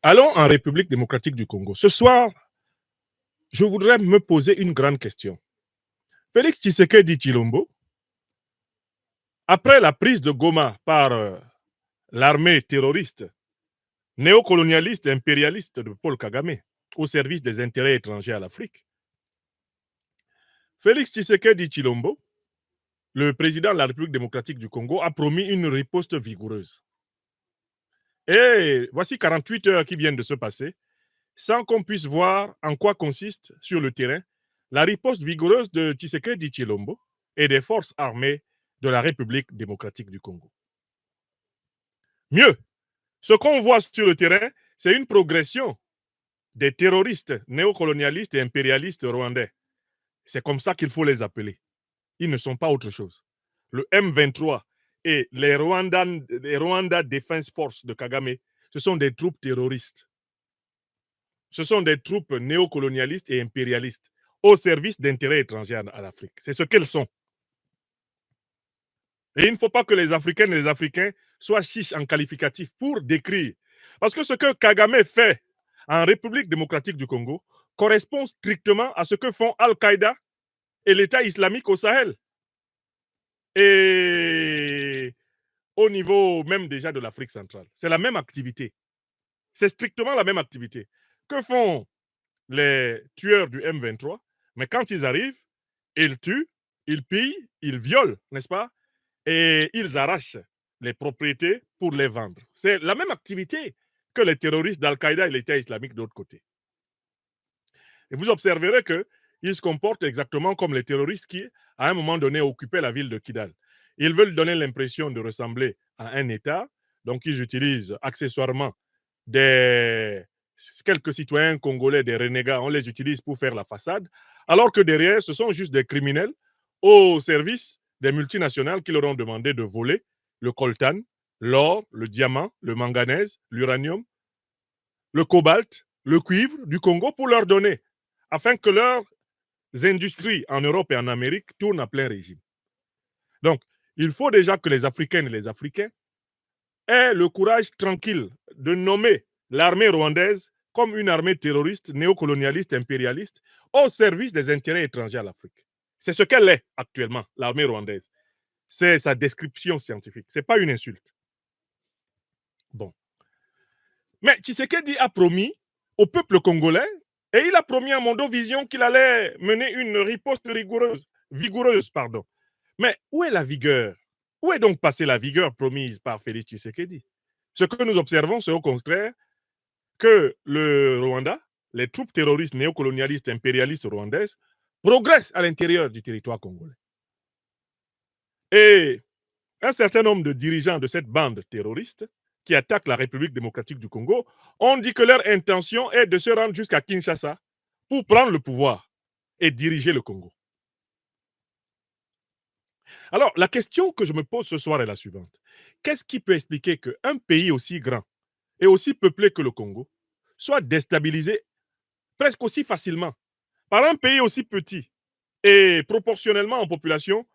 Allons en République démocratique du Congo. Ce soir, je voudrais me poser une grande question. Félix Tshisekedi Tshilombo, après la prise de Goma par l'armée terroriste, néocolonialiste et impérialiste de Paul Kagame, au service des intérêts étrangers à l'Afrique, Félix Tshisekedi Tshilombo, le président de la République démocratique du Congo, a promis une riposte vigoureuse. Et voici 48 heures qui viennent de se passer, sans qu'on puisse voir en quoi consiste sur le terrain la riposte vigoureuse de Tshisekedi Tshilombo et des forces armées de la République démocratique du Congo. Mieux, ce qu'on voit sur le terrain, c'est une progression des terroristes néocolonialistes et impérialistes rwandais. C'est comme ça qu'il faut les appeler. Ils ne sont pas autre chose. Le M23 et les Rwanda Defense Force de Kagame, ce sont des troupes terroristes. Ce sont des troupes néocolonialistes et impérialistes au service d'intérêts étrangers à l'Afrique. C'est ce qu'elles sont. Et il ne faut pas que les Africaines et les Africains soient chiches en qualificatif pour décrire. Parce que ce que Kagame fait en République démocratique du Congo correspond strictement à ce que font Al-Qaïda et l'État islamique au Sahel. Et au niveau même déjà de l'Afrique centrale. C'est la même activité. C'est strictement la même activité. Que font les tueurs du M23? Mais quand ils arrivent, ils tuent, ils pillent, ils violent, n'est-ce pas? Et ils arrachent les propriétés pour les vendre. C'est la même activité que les terroristes d'Al-Qaïda et l'État islamique de l'autre côté. Et vous observerez qu'ils se comportent exactement comme les terroristes qui, à un moment donné, occupaient la ville de Kidal. Ils veulent donner l'impression de ressembler à un État, donc ils utilisent accessoirement quelques citoyens congolais, des renégats, on les utilise pour faire la façade, alors que derrière, ce sont juste des criminels au service des multinationales qui leur ont demandé de voler le coltan, l'or, le diamant, le manganèse, l'uranium, le cobalt, le cuivre du Congo pour leur donner, afin que leurs industries en Europe et en Amérique tournent à plein régime. Donc, il faut déjà que les Africaines et les Africains aient le courage tranquille de nommer l'armée rwandaise comme une armée terroriste, néocolonialiste, impérialiste, au service des intérêts étrangers à l'Afrique. C'est ce qu'elle est actuellement, l'armée rwandaise. C'est sa description scientifique. Ce n'est pas une insulte. Bon. Mais Tshisekedi a promis au peuple congolais, et il a promis à Mondovision qu'il allait mener une riposte vigoureuse. Mais où est la vigueur? Où est donc passée la vigueur promise par Félix Tshisekedi? Ce que nous observons, c'est au contraire que le Rwanda, les troupes terroristes néocolonialistes impérialistes rwandaises, progressent à l'intérieur du territoire congolais. Et un certain nombre de dirigeants de cette bande terroriste qui attaquent la République démocratique du Congo ont dit que leur intention est de se rendre jusqu'à Kinshasa pour prendre le pouvoir et diriger le Congo. Alors, la question que je me pose ce soir est la suivante. Qu'est-ce qui peut expliquer qu'un pays aussi grand et aussi peuplé que le Congo soit déstabilisé presque aussi facilement par un pays aussi petit et proportionnellement en population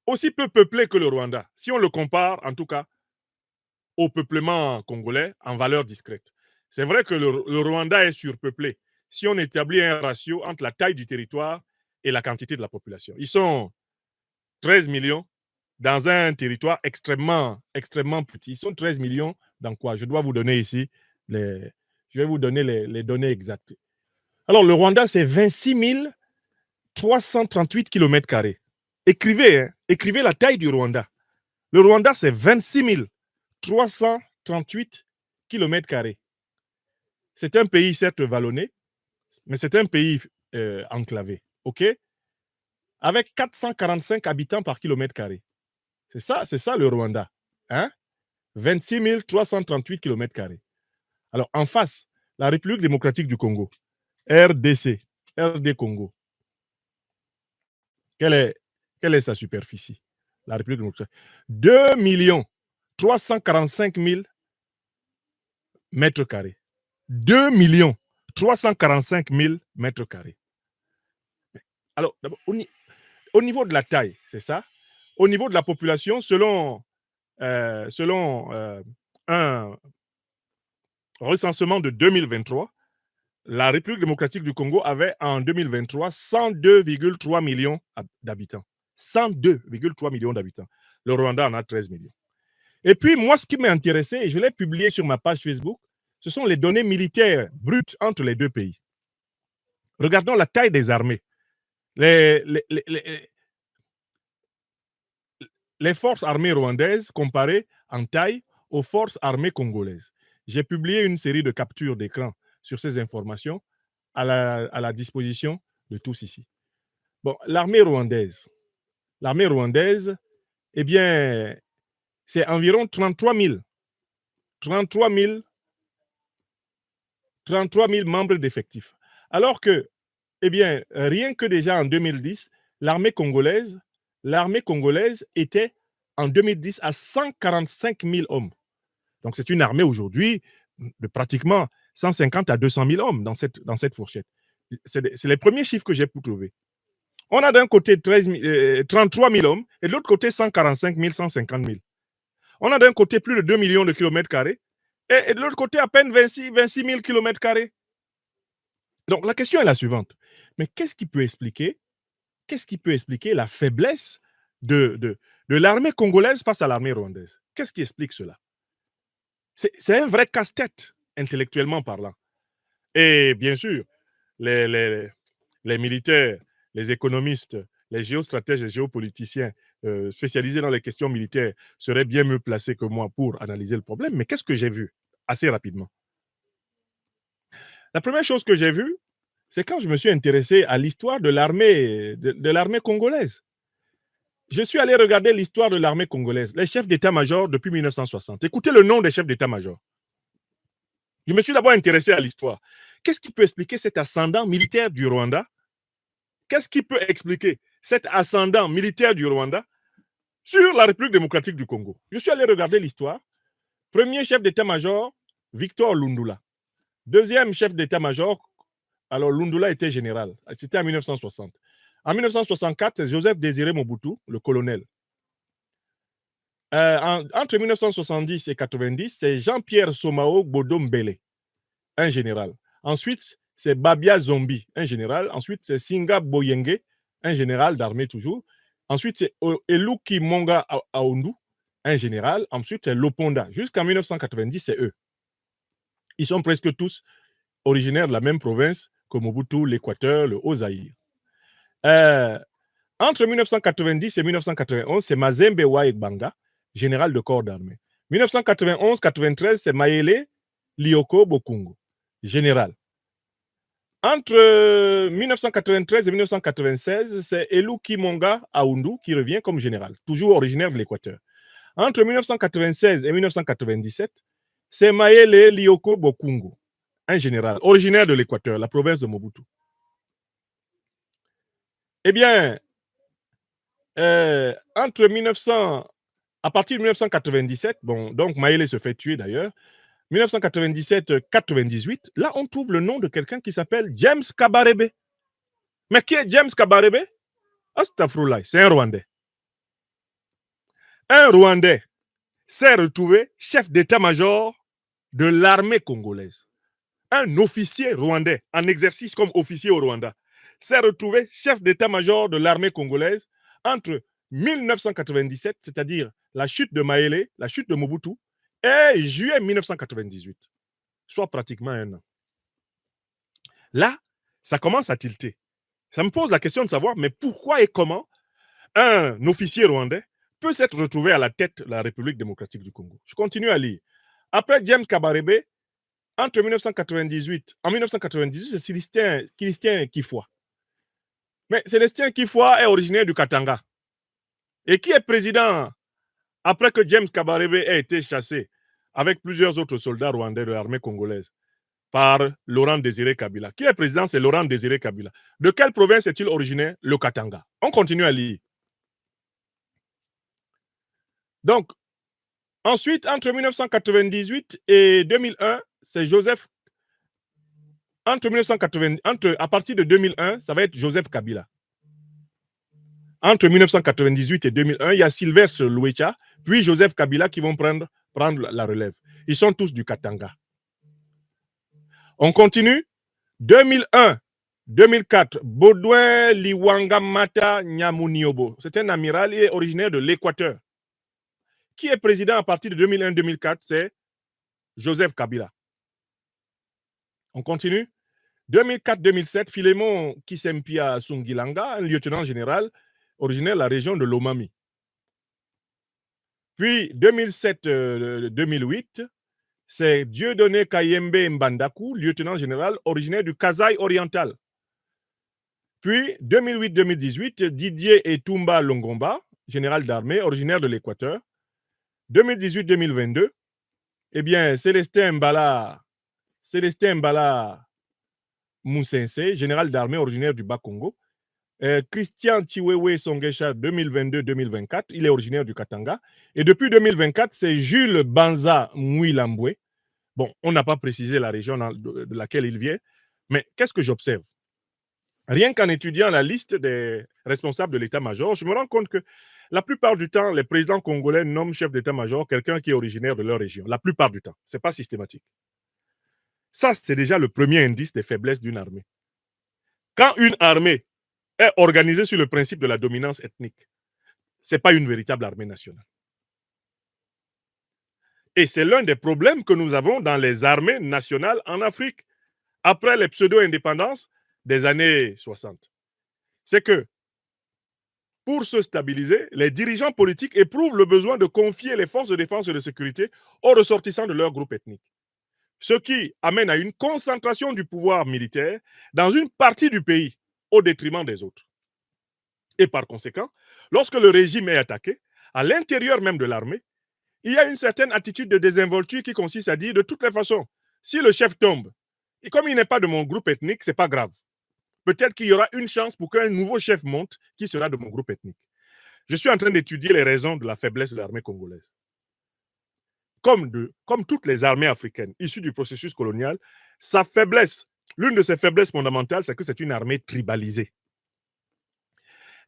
aussi peu peuplé que le Rwanda, si on le compare en tout cas au peuplement congolais en valeur discrète. C'est vrai que le Rwanda est surpeuplé si on établit un ratio entre la taille du territoire et la quantité de la population. Ils sont 13 millions dans un territoire extrêmement petit. Ils sont 13 millions dans quoi? Je dois vous donner ici je vais vous donner les données exactes. Alors, le Rwanda, c'est 26 338 km². Écrivez la taille du Rwanda. Le Rwanda, c'est 26 338 km². C'est un pays, certes, vallonné, mais c'est un pays enclavé. OK? Avec 445 habitants par km². C'est ça le Rwanda. Hein? 26 338 km². Alors, en face, la République démocratique du Congo, RDC, RD Congo. Quelle est sa superficie? La République démocratique. 2 345 000 mètres carrés. 2 345 000 mètres carrés. Alors, au niveau de la taille, c'est ça. Au niveau de la population, selon un recensement de 2023, la République démocratique du Congo avait en 2023 102,3 millions d'habitants. 102,3 millions d'habitants. Le Rwanda en a 13 millions. Et puis, moi, ce qui m'a intéressé, et je l'ai publié sur ma page Facebook, ce sont les données militaires brutes entre les deux pays. Regardons la taille des armées. Les forces armées rwandaises comparées en taille aux forces armées congolaises. J'ai publié une série de captures d'écran sur ces informations à la disposition de tous ici. Bon, l'armée rwandaise, eh bien, c'est environ 33 000 membres d'effectifs. Alors que, eh bien, rien que déjà en 2010, l'armée congolaise était en 2010 à 145 000 hommes. Donc, c'est une armée aujourd'hui de pratiquement 150 à 200 000 hommes dans cette fourchette. C'est les premiers chiffres que j'ai pu trouver. On a d'un côté 33 000 hommes et de l'autre côté 145 000, 150 000. On a d'un côté plus de 2 millions de kilomètres carrés et de l'autre côté à peine 26 000 kilomètres carrés. Donc, la question est la suivante. Mais qu'est-ce qui peut expliquer la faiblesse de l'armée congolaise face à l'armée rwandaise? Qu'est-ce qui explique cela? C'est un vrai casse-tête, intellectuellement parlant. Et bien sûr, les militaires, les économistes, les géostratèges, les géopoliticiens spécialisés dans les questions militaires seraient bien mieux placés que moi pour analyser le problème. Mais qu'est-ce que j'ai vu assez rapidement? La première chose que j'ai vue, c'est quand je me suis intéressé à l'histoire de l'armée congolaise. Je suis allé regarder l'histoire de l'armée congolaise, les chefs d'état-major depuis 1960. Écoutez le nom des chefs d'état-major. Je me suis d'abord intéressé à l'histoire. Qu'est-ce qui peut expliquer cet ascendant militaire du Rwanda? Qu'est-ce qui peut expliquer cet ascendant militaire du Rwanda sur la République démocratique du Congo? Je suis allé regarder l'histoire. Premier chef d'état-major, Victor Lundula. Deuxième chef d'état-major, alors Lundula était général. C'était en 1960. En 1964, c'est Joseph Désiré Mobutu, le colonel. Entre 1970 et 90, c'est Jean-Pierre Somao Bodo-Mbele, un général. Ensuite, c'est Babia Zombi, un général. Ensuite, c'est Singa Boyenge, un général d'armée toujours. Ensuite, c'est Eluki Monga Aoundou, un général. Ensuite, c'est Loponda. Jusqu'en 1990, c'est eux. Ils sont presque tous originaires de la même province que Mobutu, l'Équateur, le Haut-Zaïre. Entre 1990 et 1991, c'est Mazembe Waegbanga, général de corps d'armée. 1991-93, c'est Mayele Lioko Bokungu, général. Entre 1993 et 1996, c'est Eluki Monga Aoundou qui revient comme général, toujours originaire de l'Équateur. Entre 1996 et 1997, c'est Mayele Lioko Bokungu, un général, originaire de l'Équateur, la province de Mobutu. Eh bien, à partir de 1997, bon, donc Mayele se fait tuer d'ailleurs, 1997-98, là on trouve le nom de quelqu'un qui s'appelle James Kabarebe. Mais qui est James Kabarebe? Astafroulay, c'est un Rwandais. Un Rwandais s'est retrouvé chef d'état-major de l'armée congolaise. Un officier rwandais en exercice comme officier au Rwanda s'est retrouvé chef d'état-major de l'armée congolaise entre 1997, c'est-à-dire la chute de Mayele, la chute de Mobutu, et juillet 1998, soit pratiquement un an. Là, ça commence à tilter. Ça me pose la question de savoir, mais pourquoi et comment un officier rwandais peut s'être retrouvé à la tête de la République démocratique du Congo? Je continue à lire. Après James Kabarebe, en 1998, c'est Célestin Kifwa. Mais Célestin Kifwa est originaire du Katanga. Et qui est président après que James Kabarebe ait été chassé avec plusieurs autres soldats rwandais de l'armée congolaise par Laurent Désiré Kabila? Qui est président? C'est Laurent Désiré Kabila. De quelle province est-il originaire? Le Katanga. On continue à lire. Donc, ensuite, entre 1998 et 2001, c'est Joseph. À partir de 2001, ça va être Joseph Kabila. Entre 1998 et 2001, il y a Sylvestre Louecha, puis Joseph Kabila qui vont prendre la relève. Ils sont tous du Katanga. On continue. 2001, 2004, Baudouin Liwangamata Nyamuniobo. C'est un amiral, il est originaire de l'Équateur. Qui est président à partir de 2001-2004? C'est Joseph Kabila. On continue. 2004-2007, Philémon Kisempia Sungilanga, un lieutenant général originaire de la région de Lomami. Puis 2007-2008, c'est Dieudonné Kayembe Mbandakou, lieutenant général originaire du Kasaï oriental. Puis 2008-2018, Didier Etumba Longomba, général d'armée originaire de l'Équateur. 2018-2022, eh bien, Célestin Mbala Moussense, général d'armée originaire du Bas-Congo. Christian Chiwewe Songesha, 2022-2024, il est originaire du Katanga. Et depuis 2024, c'est Jules Banza Mouilambwe. Bon, on n'a pas précisé la région de laquelle il vient, mais qu'est-ce que j'observe? Rien qu'en étudiant la liste des responsables de l'état-major, je me rends compte que la plupart du temps, les présidents congolais nomment chef d'état-major quelqu'un qui est originaire de leur région. La plupart du temps. Ce n'est pas systématique. Ça, c'est déjà le premier indice des faiblesses d'une armée. Quand une armée est organisée sur le principe de la dominance ethnique, ce n'est pas une véritable armée nationale. Et c'est l'un des problèmes que nous avons dans les armées nationales en Afrique, après les pseudo-indépendances des années 60. C'est que pour se stabiliser, les dirigeants politiques éprouvent le besoin de confier les forces de défense et de sécurité aux ressortissants de leur groupe ethnique. Ce qui amène à une concentration du pouvoir militaire dans une partie du pays au détriment des autres. Et par conséquent, lorsque le régime est attaqué, à l'intérieur même de l'armée, il y a une certaine attitude de désinvolture qui consiste à dire de toutes les façons, si le chef tombe, et comme il n'est pas de mon groupe ethnique, ce n'est pas grave. Peut-être qu'il y aura une chance pour qu'un nouveau chef monte qui sera de mon groupe ethnique. Je suis en train d'étudier les raisons de la faiblesse de l'armée congolaise. Comme toutes les armées africaines issues du processus colonial, sa faiblesse, l'une de ses faiblesses fondamentales, c'est que c'est une armée tribalisée.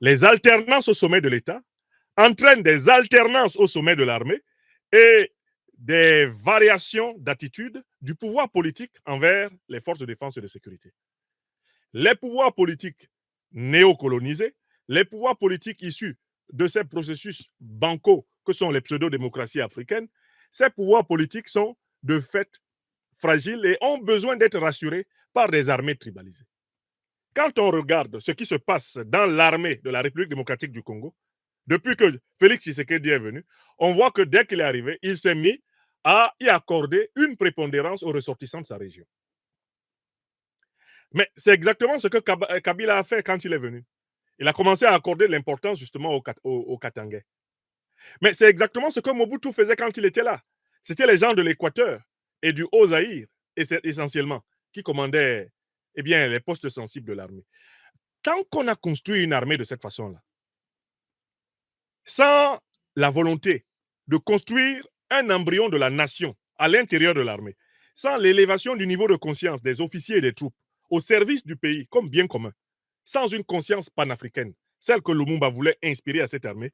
Les alternances au sommet de l'État entraînent des alternances au sommet de l'armée et des variations d'attitude du pouvoir politique envers les forces de défense et de sécurité. Les pouvoirs politiques néocolonisés, les pouvoirs politiques issus de ces processus bancaux que sont les pseudo-démocraties africaines, ces pouvoirs politiques sont de fait fragiles et ont besoin d'être rassurés par des armées tribalisées. Quand on regarde ce qui se passe dans l'armée de la République démocratique du Congo, depuis que Félix Tshisekedi est venu, on voit que dès qu'il est arrivé, il s'est mis à y accorder une prépondérance aux ressortissants de sa région. Mais c'est exactement ce que Kabila a fait quand il est venu. Il a commencé à accorder de l'importance justement aux Katangais. Mais c'est exactement ce que Mobutu faisait quand il était là. C'était les gens de l'Équateur et du Haut-Zaïre, essentiellement, qui commandaient les postes sensibles de l'armée. Tant qu'on a construit une armée de cette façon-là, sans la volonté de construire un embryon de la nation à l'intérieur de l'armée, sans l'élévation du niveau de conscience des officiers et des troupes au service du pays comme bien commun, sans une conscience panafricaine, celle que Lumumba voulait inspirer à cette armée,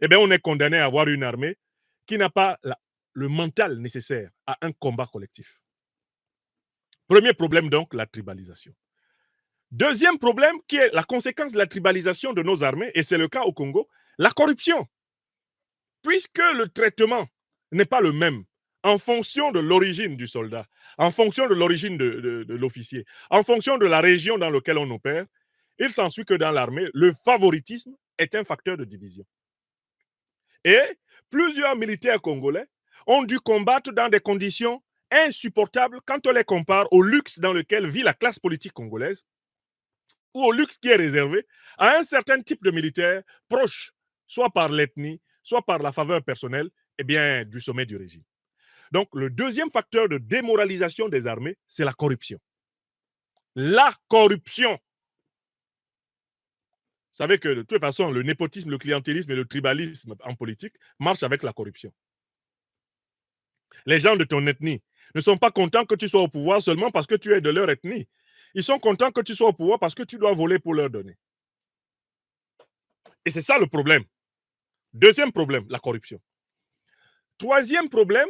on est condamné à avoir une armée qui n'a pas le mental nécessaire à un combat collectif. Premier problème donc, la tribalisation. Deuxième problème, qui est la conséquence de la tribalisation de nos armées, et c'est le cas au Congo, la corruption. Puisque le traitement n'est pas le même en fonction de l'origine du soldat, en fonction de l'origine de l'officier, en fonction de la région dans laquelle on opère, il s'ensuit que dans l'armée, le favoritisme est un facteur de division. Et plusieurs militaires congolais ont dû combattre dans des conditions insupportables quand on les compare au luxe dans lequel vit la classe politique congolaise ou au luxe qui est réservé à un certain type de militaires proches, soit par l'ethnie, soit par la faveur personnelle, du sommet du régime. Donc, le deuxième facteur de démoralisation des armées, c'est la corruption. La corruption. Vous savez que de toute façon, le népotisme, le clientélisme et le tribalisme en politique marchent avec la corruption. Les gens de ton ethnie ne sont pas contents que tu sois au pouvoir seulement parce que tu es de leur ethnie. Ils sont contents que tu sois au pouvoir parce que tu dois voler pour leur donner. Et c'est ça le problème. Deuxième problème, la corruption. Troisième problème,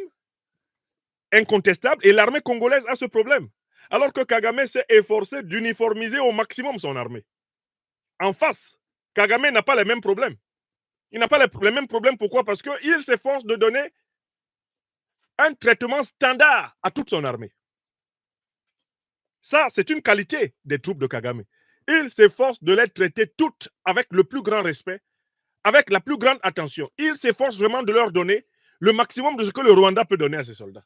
incontestable, et l'armée congolaise a ce problème. Alors que Kagame s'est efforcé d'uniformiser au maximum son armée. En face, Kagame n'a pas les mêmes problèmes. Il n'a pas les mêmes problèmes. Pourquoi? Parce qu'il s'efforce de donner un traitement standard à toute son armée. Ça, c'est une qualité des troupes de Kagame. Il s'efforce de les traiter toutes avec le plus grand respect, avec la plus grande attention. Il s'efforce vraiment de leur donner le maximum de ce que le Rwanda peut donner à ses soldats.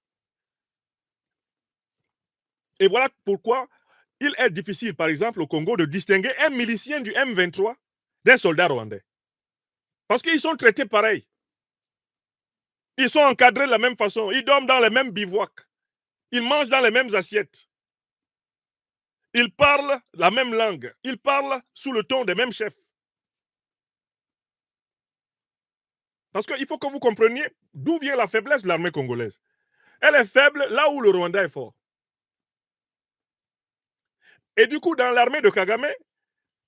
Et voilà pourquoi il est difficile, par exemple, au Congo, de distinguer un milicien du M23 d'un soldat rwandais. Parce qu'ils sont traités pareil. Ils sont encadrés de la même façon. Ils dorment dans les mêmes bivouacs. Ils mangent dans les mêmes assiettes. Ils parlent la même langue. Ils parlent sous le ton des mêmes chefs. Parce qu'il faut que vous compreniez d'où vient la faiblesse de l'armée congolaise. Elle est faible là où le Rwanda est fort. Et du coup, dans l'armée de Kagame,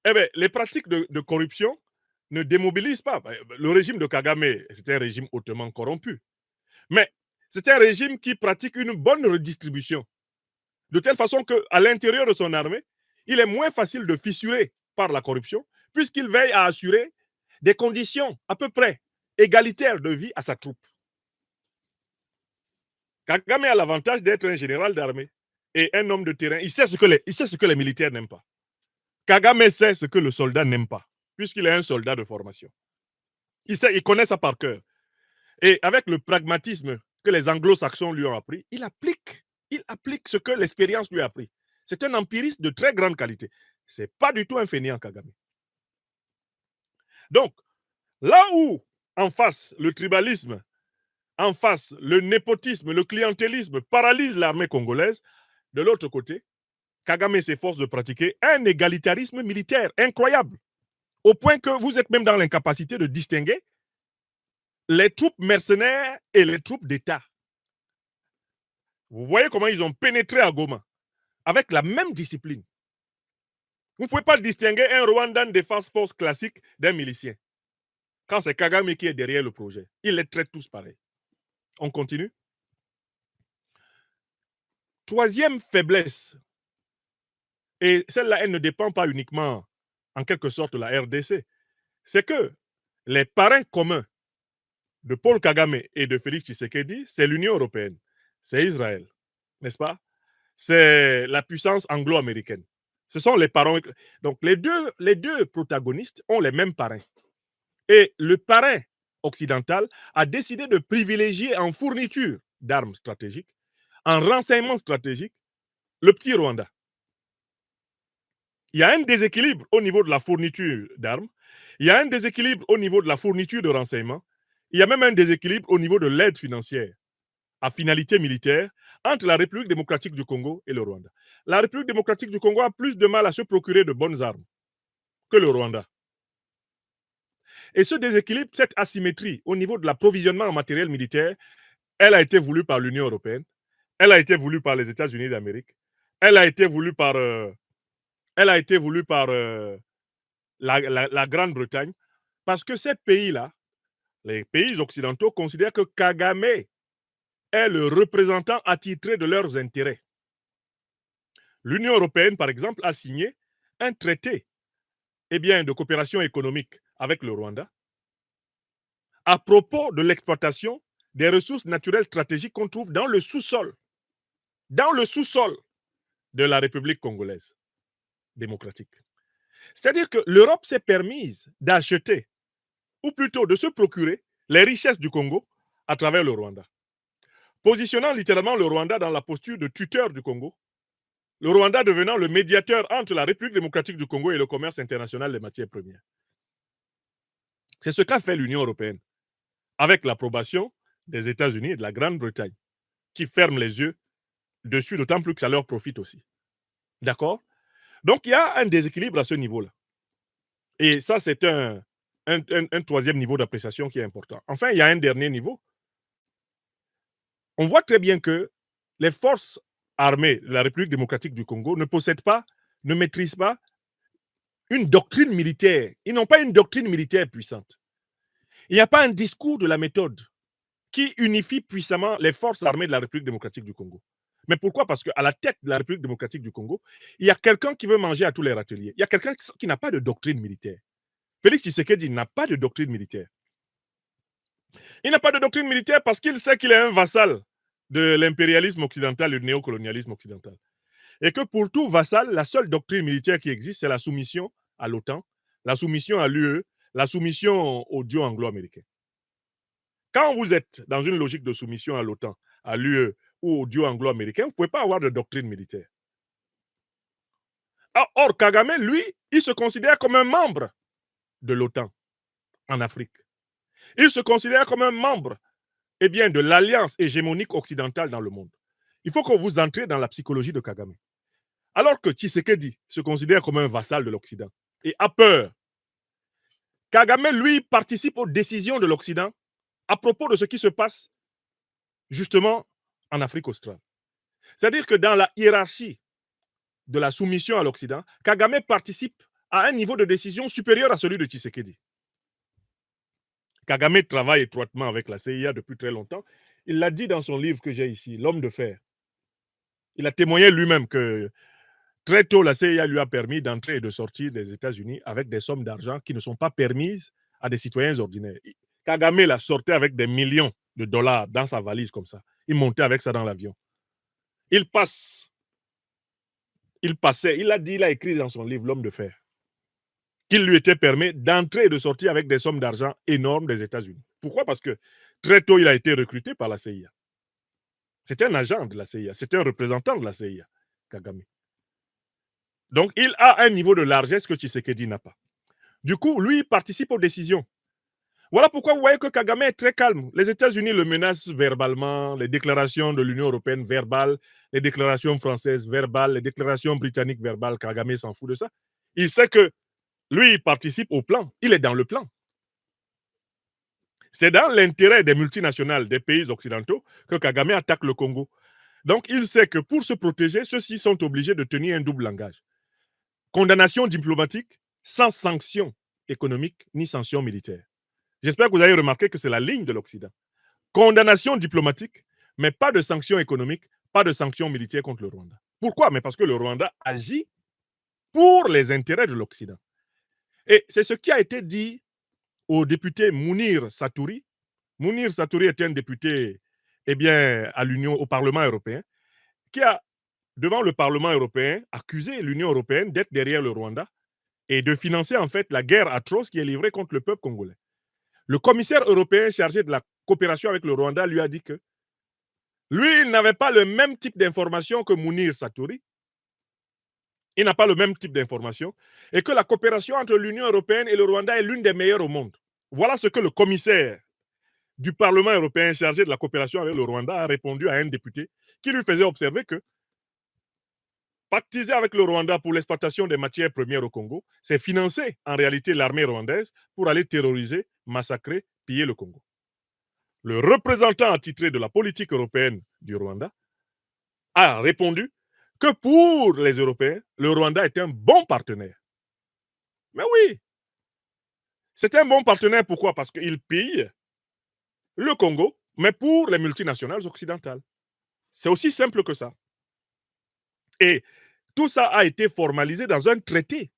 eh bien, les pratiques de corruption ne démobilisent pas. Le régime de Kagame, c'est un régime hautement corrompu. Mais c'est un régime qui pratique une bonne redistribution. De telle façon qu'à l'intérieur de son armée, il est moins facile de fissurer par la corruption, puisqu'il veille à assurer des conditions à peu près égalitaires de vie à sa troupe. Kagame a l'avantage d'être un général d'armée et un homme de terrain. Il sait ce que les militaires n'aiment pas. Kagame sait ce que le soldat n'aime pas, puisqu'il est un soldat de formation. Il connaît ça par cœur. Et avec le pragmatisme que les anglo-saxons lui ont appris, il applique ce que l'expérience lui a appris. C'est un empiriste de très grande qualité. Ce n'est pas du tout un fainéant, Kagame. Donc, là où, en face, le tribalisme, en face, le népotisme, le clientélisme paralyse l'armée congolaise, de l'autre côté, Kagame s'efforce de pratiquer un égalitarisme militaire incroyable, au point que vous êtes même dans l'incapacité de distinguer les troupes mercenaires et les troupes d'État. Vous voyez comment ils ont pénétré à Goma avec la même discipline. Vous ne pouvez pas distinguer un Rwandan Defense Force classique d'un milicien. Quand c'est Kagame qui est derrière le projet, il les traite tous pareil. On continue. Troisième faiblesse, et celle-là, elle ne dépend pas uniquement, en quelque sorte, de la RDC, c'est que les parrains communs de Paul Kagame et de Félix Tshisekedi, c'est l'Union européenne, c'est Israël, n'est-ce pas? C'est la puissance anglo-américaine. Ce sont les parrains. Donc, les deux protagonistes ont les mêmes parrains. Et le parrain occidental a décidé de privilégier en fourniture d'armes stratégiques, en renseignement stratégique, le petit Rwanda. Il y a un déséquilibre au niveau de la fourniture d'armes, il y a un déséquilibre au niveau de la fourniture de renseignements, il y a même un déséquilibre au niveau de l'aide financière à finalité militaire entre la République démocratique du Congo et le Rwanda. La République démocratique du Congo a plus de mal à se procurer de bonnes armes que le Rwanda. Et ce déséquilibre, cette asymétrie au niveau de l'approvisionnement en matériel militaire, elle a été voulue par l'Union européenne, elle a été voulue par les États-Unis d'Amérique, elle a été voulue par, la Grande-Bretagne, parce que ces pays-là, les pays occidentaux, considèrent que Kagame est le représentant attitré de leurs intérêts. L'Union européenne, par exemple, a signé un traité de coopération économique avec le Rwanda à propos de l'exploitation des ressources naturelles stratégiques qu'on trouve dans le sous-sol de la République congolaise démocratique. C'est-à-dire que l'Europe s'est permise d'acheter, ou plutôt de se procurer, les richesses du Congo à travers le Rwanda, positionnant littéralement le Rwanda dans la posture de tuteur du Congo, le Rwanda devenant le médiateur entre la République démocratique du Congo et le commerce international des matières premières. C'est ce qu'a fait l'Union européenne, avec l'approbation des États-Unis et de la Grande-Bretagne, qui ferment les yeux dessus, d'autant plus que ça leur profite aussi. D'accord? Donc, il y a un déséquilibre à ce niveau-là. Et ça, c'est un troisième niveau d'appréciation qui est important. Enfin, il y a un dernier niveau. On voit très bien que les forces armées de la République démocratique du Congo ne possèdent pas, ne maîtrisent pas une doctrine militaire. Ils n'ont pas une doctrine militaire puissante. Il n'y a pas un discours de la méthode qui unifie puissamment les forces armées de la République démocratique du Congo. Mais pourquoi? Parce qu'à la tête de la République démocratique du Congo, il y a quelqu'un qui veut manger à tous les râteliers. Il y a quelqu'un qui n'a pas de doctrine militaire. Félix Tshisekedi n'a pas de doctrine militaire. Il n'a pas de doctrine militaire parce qu'il sait qu'il est un vassal de l'impérialisme occidental et du néocolonialisme occidental. Et que pour tout vassal, la seule doctrine militaire qui existe, c'est la soumission à l'OTAN, la soumission à l'UE, la soumission au duo anglo-américain. Quand vous êtes dans une logique de soumission à l'OTAN, à l'UE ou au duo anglo-américain, vous ne pouvez pas avoir de doctrine militaire. Or, Kagame, lui, il se considère comme un membre de l'OTAN en Afrique. Il se considère comme un membre de l'alliance hégémonique occidentale dans le monde. Il faut que vous entriez dans la psychologie de Kagame. Alors que Tshisekedi se considère comme un vassal de l'Occident et a peur. Kagame, lui, participe aux décisions de l'Occident à propos de ce qui se passe justement en Afrique australe. C'est-à-dire que dans la hiérarchie de la soumission à l'Occident, Kagame participe à un niveau de décision supérieur à celui de Tshisekedi. Kagame travaille étroitement avec la CIA depuis très longtemps. Il l'a dit dans son livre que j'ai ici, L'homme de fer. Il a témoigné lui-même que très tôt, la CIA lui a permis d'entrer et de sortir des États-Unis avec des sommes d'argent qui ne sont pas permises à des citoyens ordinaires. Kagame la sortait avec des millions de dollars dans sa valise comme ça. Il montait avec ça dans l'avion. Il passait, il a écrit dans son livre L'homme de fer, qu'il lui était permis d'entrer et de sortir avec des sommes d'argent énormes des États-Unis. Pourquoi? Parce que très tôt, il a été recruté par la CIA. C'était un agent de la CIA, c'était un représentant de la CIA, Kagame. Donc, il a un niveau de largesse que Tshisekedi n'a pas. Du coup, lui, il participe aux décisions. Voilà pourquoi vous voyez que Kagame est très calme. Les États-Unis le menacent verbalement, les déclarations de l'Union européenne verbales, les déclarations françaises verbales, les déclarations britanniques verbales. Kagame s'en fout de ça. Il sait que lui, il participe au plan. Il est dans le plan. C'est dans l'intérêt des multinationales des pays occidentaux que Kagame attaque le Congo. Donc, il sait que pour se protéger, ceux-ci sont obligés de tenir un double langage. Condamnation diplomatique sans sanction économique ni sanction militaire. J'espère que vous avez remarqué que c'est la ligne de l'Occident. Condamnation diplomatique, mais pas de sanctions économiques, pas de sanctions militaires contre le Rwanda. Pourquoi? Mais parce que le Rwanda agit pour les intérêts de l'Occident. Et c'est ce qui a été dit au député Mounir Satouri. Mounir Satouri est un député au Parlement européen qui a, devant le Parlement européen, accusé l'Union européenne d'être derrière le Rwanda et de financer en fait la guerre atroce qui est livrée contre le peuple congolais. Le commissaire européen chargé de la coopération avec le Rwanda lui a dit que lui, il n'avait pas le même type d'information que Mounir Satouri. Il n'a pas le même type d'information et que la coopération entre l'Union européenne et le Rwanda est l'une des meilleures au monde. Voilà ce que le commissaire du Parlement européen chargé de la coopération avec le Rwanda a répondu à un député qui lui faisait observer que pactiser avec le Rwanda pour l'exploitation des matières premières au Congo, c'est financer en réalité l'armée rwandaise pour aller terroriser, massacrer, piller le Congo. Le représentant attitré de la politique européenne du Rwanda a répondu que pour les Européens, le Rwanda est un bon partenaire. Mais oui, c'est un bon partenaire. Pourquoi? Parce qu'il pille le Congo, mais pour les multinationales occidentales. C'est aussi simple que ça. Et tout ça a été formalisé dans un traité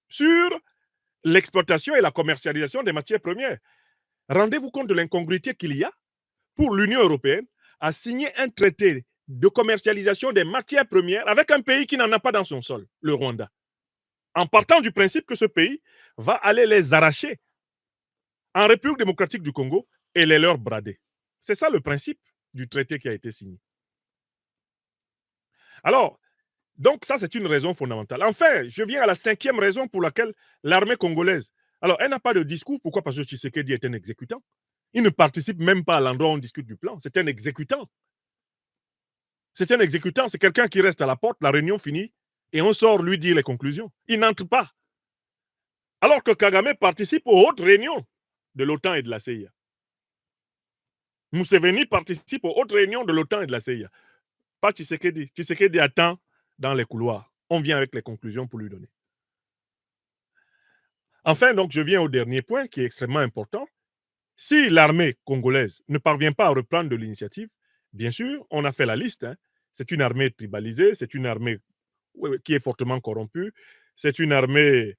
sur l'exploitation et la commercialisation des matières premières. Rendez-vous compte de l'incongruité qu'il y a pour l'Union européenne à signer un traité de commercialisation des matières premières avec un pays qui n'en a pas dans son sol, le Rwanda, en partant du principe que ce pays va aller les arracher en République démocratique du Congo et les leur brader. C'est ça le principe du traité qui a été signé. Alors, donc ça, c'est une raison fondamentale. Enfin, je viens à la 5e raison pour laquelle l'armée congolaise, alors elle n'a pas de discours. Pourquoi? Parce que Tshisekedi est un exécutant. Il ne participe même pas à l'endroit où on discute du plan. C'est un exécutant. C'est un exécutant, c'est quelqu'un qui reste à la porte, la réunion finie, et on sort lui dire les conclusions. Il n'entre pas. Alors que Kagame participe aux hautes réunions de l'OTAN et de la CIA. Museveni participe aux hautes réunions de l'OTAN et de la CIA. Pas Tshisekedi. Tshisekedi attend dans les couloirs. On vient avec les conclusions pour lui donner. Enfin, donc, je viens au dernier point qui est extrêmement important. Si l'armée congolaise ne parvient pas à reprendre de l'initiative, bien sûr, on a fait la liste, C'est une armée tribalisée, c'est une armée qui est fortement corrompue, c'est une armée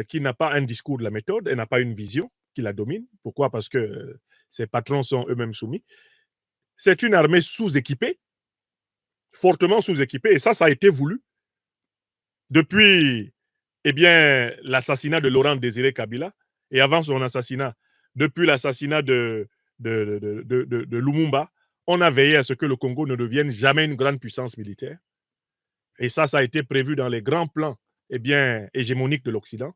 qui n'a pas un discours de la méthode, elle n'a pas une vision qui la domine. Pourquoi? Parce que ses patrons sont eux-mêmes soumis. C'est une armée sous-équipée, fortement sous-équipée, et ça a été voulu depuis l'assassinat de Laurent Désiré Kabila, et avant son assassinat, depuis l'assassinat de Lumumba, on a veillé à ce que le Congo ne devienne jamais une grande puissance militaire. Et ça a été prévu dans les grands plans hégémoniques de l'Occident.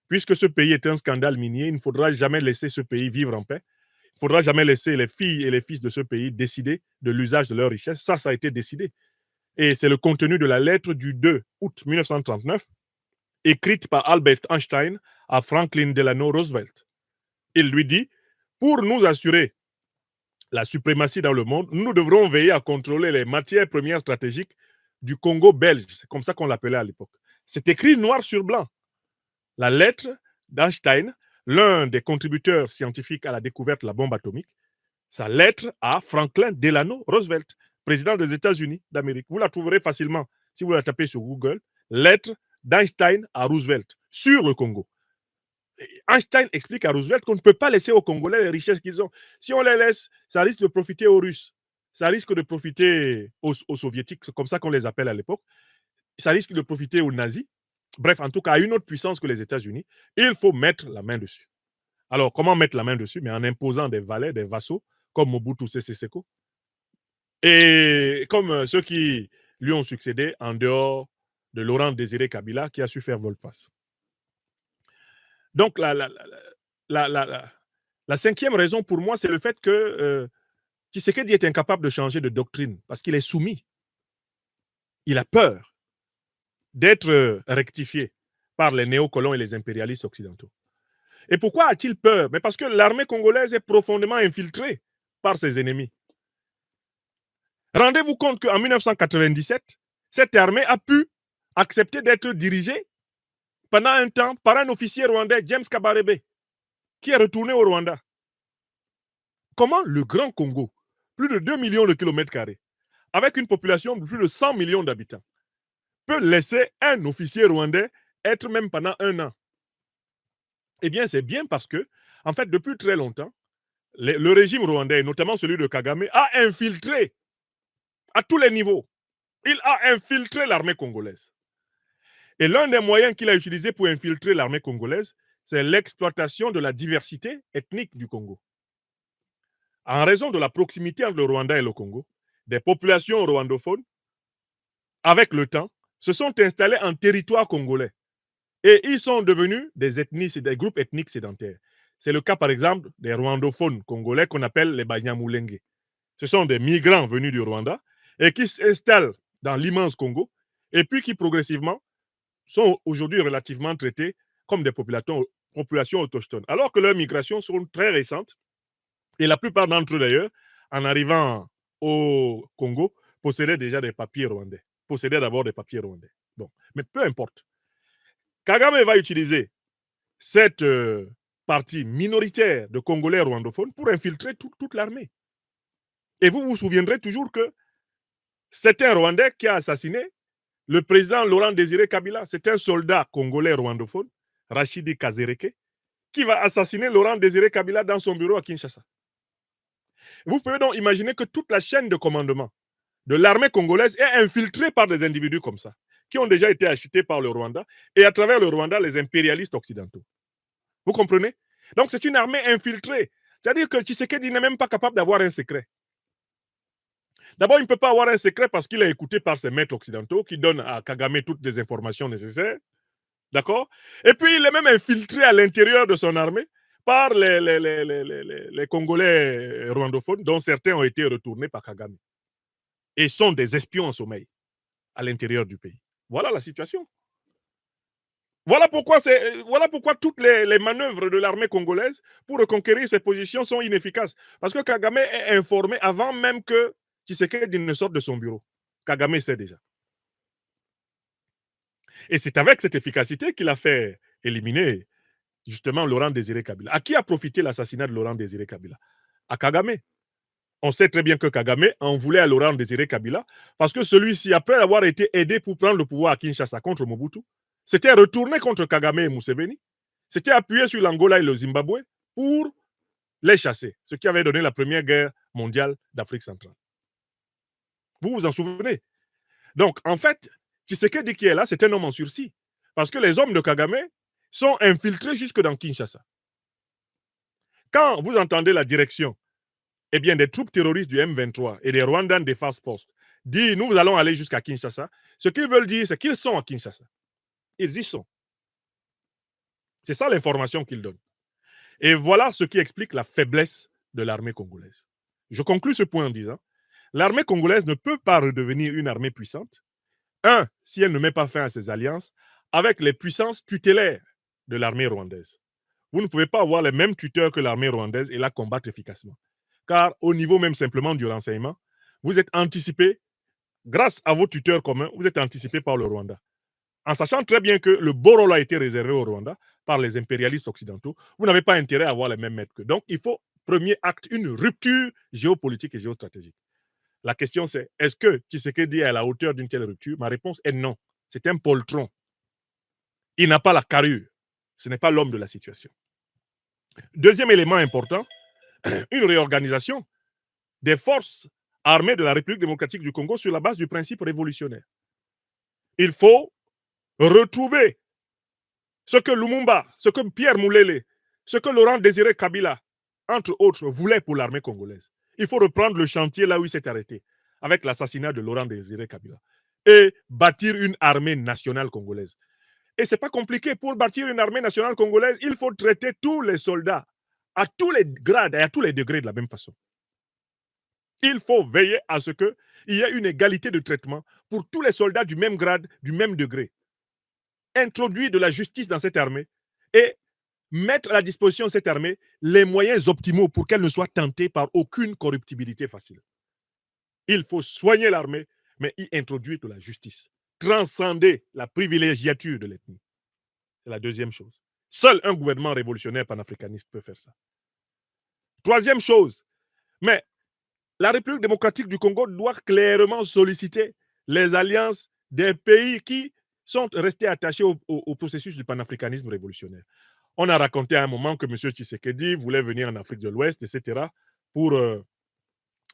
Puisque ce pays est un scandale minier, il ne faudra jamais laisser ce pays vivre en paix. Il ne faudra jamais laisser les filles et les fils de ce pays décider de l'usage de leurs richesses. Ça a été décidé. Et c'est le contenu de la lettre du 2 août 1939, écrite par Albert Einstein à Franklin Delano Roosevelt. Il lui dit, pour nous assurer la suprématie dans le monde, nous devrons veiller à contrôler les matières premières stratégiques du Congo belge. C'est comme ça qu'on l'appelait à l'époque. C'est écrit noir sur blanc. La lettre d'Einstein, l'un des contributeurs scientifiques à la découverte de la bombe atomique, sa lettre à Franklin Delano Roosevelt, président des États-Unis d'Amérique. Vous la trouverez facilement si vous la tapez sur Google. Lettre d'Einstein à Roosevelt sur le Congo. Einstein explique à Roosevelt qu'on ne peut pas laisser aux Congolais les richesses qu'ils ont. Si on les laisse, ça risque de profiter aux Russes. Ça risque de profiter aux Soviétiques, c'est comme ça qu'on les appelle à l'époque. Ça risque de profiter aux nazis. Bref, en tout cas, à une autre puissance que les États-Unis. Il faut mettre la main dessus. Alors, comment mettre la main dessus? Mais en imposant des valets, des vassaux, comme Mobutu Sese Seko, et comme ceux qui lui ont succédé en dehors de Laurent Désiré Kabila, qui a su faire volte-face. Donc, la cinquième raison pour moi, c'est le fait que Tshisekedi est incapable de changer de doctrine parce qu'il est soumis. Il a peur d'être rectifié par les néocolons et les impérialistes occidentaux. Et pourquoi a-t-il peur? Mais parce que l'armée congolaise est profondément infiltrée par ses ennemis. Rendez-vous compte qu'en 1997, cette armée a pu accepter d'être dirigée pendant un temps par un officier rwandais, James Kabarebe, qui est retourné au Rwanda. Comment le Grand Congo, plus de 2 millions de kilomètres carrés, avec une population de plus de 100 millions d'habitants, peut laisser un officier rwandais être même pendant un an? Eh bien, c'est bien parce que, en fait, depuis très longtemps, le régime rwandais, notamment celui de Kagame, a infiltré à tous les niveaux. Il a infiltré l'armée congolaise. Et l'un des moyens qu'il a utilisé pour infiltrer l'armée congolaise, c'est l'exploitation de la diversité ethnique du Congo. En raison de la proximité entre le Rwanda et le Congo, des populations rwandophones, avec le temps, se sont installées en territoire congolais. Et ils sont devenus des groupes ethniques sédentaires. C'est le cas, par exemple, des rwandophones congolais qu'on appelle les Banyamulenge. Ce sont des migrants venus du Rwanda et qui s'installent dans l'immense Congo et puis qui progressivement sont aujourd'hui relativement traités comme des populations autochtones, alors que leurs migrations sont très récentes et la plupart d'entre eux d'ailleurs, en arrivant au Congo, possédaient déjà des papiers rwandais, possédaient d'abord des papiers rwandais. Bon, mais peu importe. Kagame va utiliser cette partie minoritaire de Congolais rwandophones pour infiltrer toute l'armée. Et vous vous souviendrez toujours que c'est un Rwandais qui a assassiné le président Laurent Désiré Kabila. C'est un soldat congolais rwandophone, Rachidi Kazereke, qui va assassiner Laurent Désiré Kabila dans son bureau à Kinshasa. Vous pouvez donc imaginer que toute la chaîne de commandement de l'armée congolaise est infiltrée par des individus comme ça, qui ont déjà été achetés par le Rwanda, et à travers le Rwanda, les impérialistes occidentaux. Vous comprenez? Donc c'est une armée infiltrée. C'est-à-dire que Tshisekedi n'est même pas capable d'avoir un secret. D'abord, il ne peut pas avoir un secret parce qu'il est écouté par ses maîtres occidentaux qui donnent à Kagame toutes les informations nécessaires. D'accord? Et puis, il est même infiltré à l'intérieur de son armée par les Congolais rwandophones, dont certains ont été retournés par Kagame. Et sont des espions en sommeil à l'intérieur du pays. Voilà la situation. Voilà pourquoi toutes les manœuvres de l'armée congolaise pour reconquérir ses positions sont inefficaces. Parce que Kagame est informé avant même que Tshisekedi ne sorte de son bureau. Kagame sait déjà. Et c'est avec cette efficacité qu'il a fait éliminer justement Laurent Désiré Kabila. À qui a profité l'assassinat de Laurent Désiré Kabila? À Kagame. On sait très bien que Kagame en voulait à Laurent Désiré Kabila parce que celui-ci, après avoir été aidé pour prendre le pouvoir à Kinshasa contre Mobutu, s'était retourné contre Kagame et Museveni, s'était appuyé sur l'Angola et le Zimbabwe pour les chasser, ce qui avait donné la première guerre mondiale d'Afrique centrale. Vous vous en souvenez? Donc, en fait, Tshisekedi qui est là, c'est un homme en sursis. Parce que les hommes de Kagame sont infiltrés jusque dans Kinshasa. Quand vous entendez la direction des troupes terroristes du M23 et des Rwandan Defense Force dire nous allons aller jusqu'à Kinshasa, ce qu'ils veulent dire, c'est qu'ils sont à Kinshasa. Ils y sont. C'est ça l'information qu'ils donnent. Et voilà ce qui explique la faiblesse de l'armée congolaise. Je conclus ce point en disant l'armée congolaise ne peut pas redevenir une armée puissante. Un, si elle ne met pas fin à ses alliances avec les puissances tutélaires de l'armée rwandaise. Vous ne pouvez pas avoir les mêmes tuteurs que l'armée rwandaise et la combattre efficacement. Car au niveau même simplement du renseignement, vous êtes anticipé, grâce à vos tuteurs communs, vous êtes anticipé par le Rwanda. En sachant très bien que le beau rôle a été réservé au Rwanda par les impérialistes occidentaux, vous n'avez pas intérêt à avoir les mêmes maîtres que. Donc, il faut, premier acte, une rupture géopolitique et géostratégique. La question c'est, est-ce que Tshisekedi est à la hauteur d'une telle rupture? Ma réponse est non. C'est un poltron. Il n'a pas la carrure. Ce n'est pas l'homme de la situation. Deuxième élément important, une réorganisation des forces armées de la République démocratique du Congo sur la base du principe révolutionnaire. Il faut retrouver ce que Lumumba, ce que Pierre Moulele, ce que Laurent Désiré Kabila, entre autres, voulaient pour l'armée congolaise. Il faut reprendre le chantier là où il s'est arrêté, avec l'assassinat de Laurent Désiré Kabila, et bâtir une armée nationale congolaise. Et ce n'est pas compliqué. Pour bâtir une armée nationale congolaise, il faut traiter tous les soldats à tous les grades et à tous les degrés de la même façon. Il faut veiller à ce qu'il y ait une égalité de traitement pour tous les soldats du même grade, du même degré. Introduire de la justice dans cette armée et mettre à la disposition de cette armée les moyens optimaux pour qu'elle ne soit tentée par aucune corruptibilité facile. Il faut soigner l'armée, mais y introduire de la justice. Transcender la privilégiature de l'ethnie. C'est la deuxième chose. Seul un gouvernement révolutionnaire panafricaniste peut faire ça. Troisième chose, mais la République démocratique du Congo doit clairement solliciter les alliances des pays qui sont restés attachés au processus du panafricanisme révolutionnaire. On a raconté à un moment que M. Tshisekedi voulait venir en Afrique de l'Ouest, etc., pour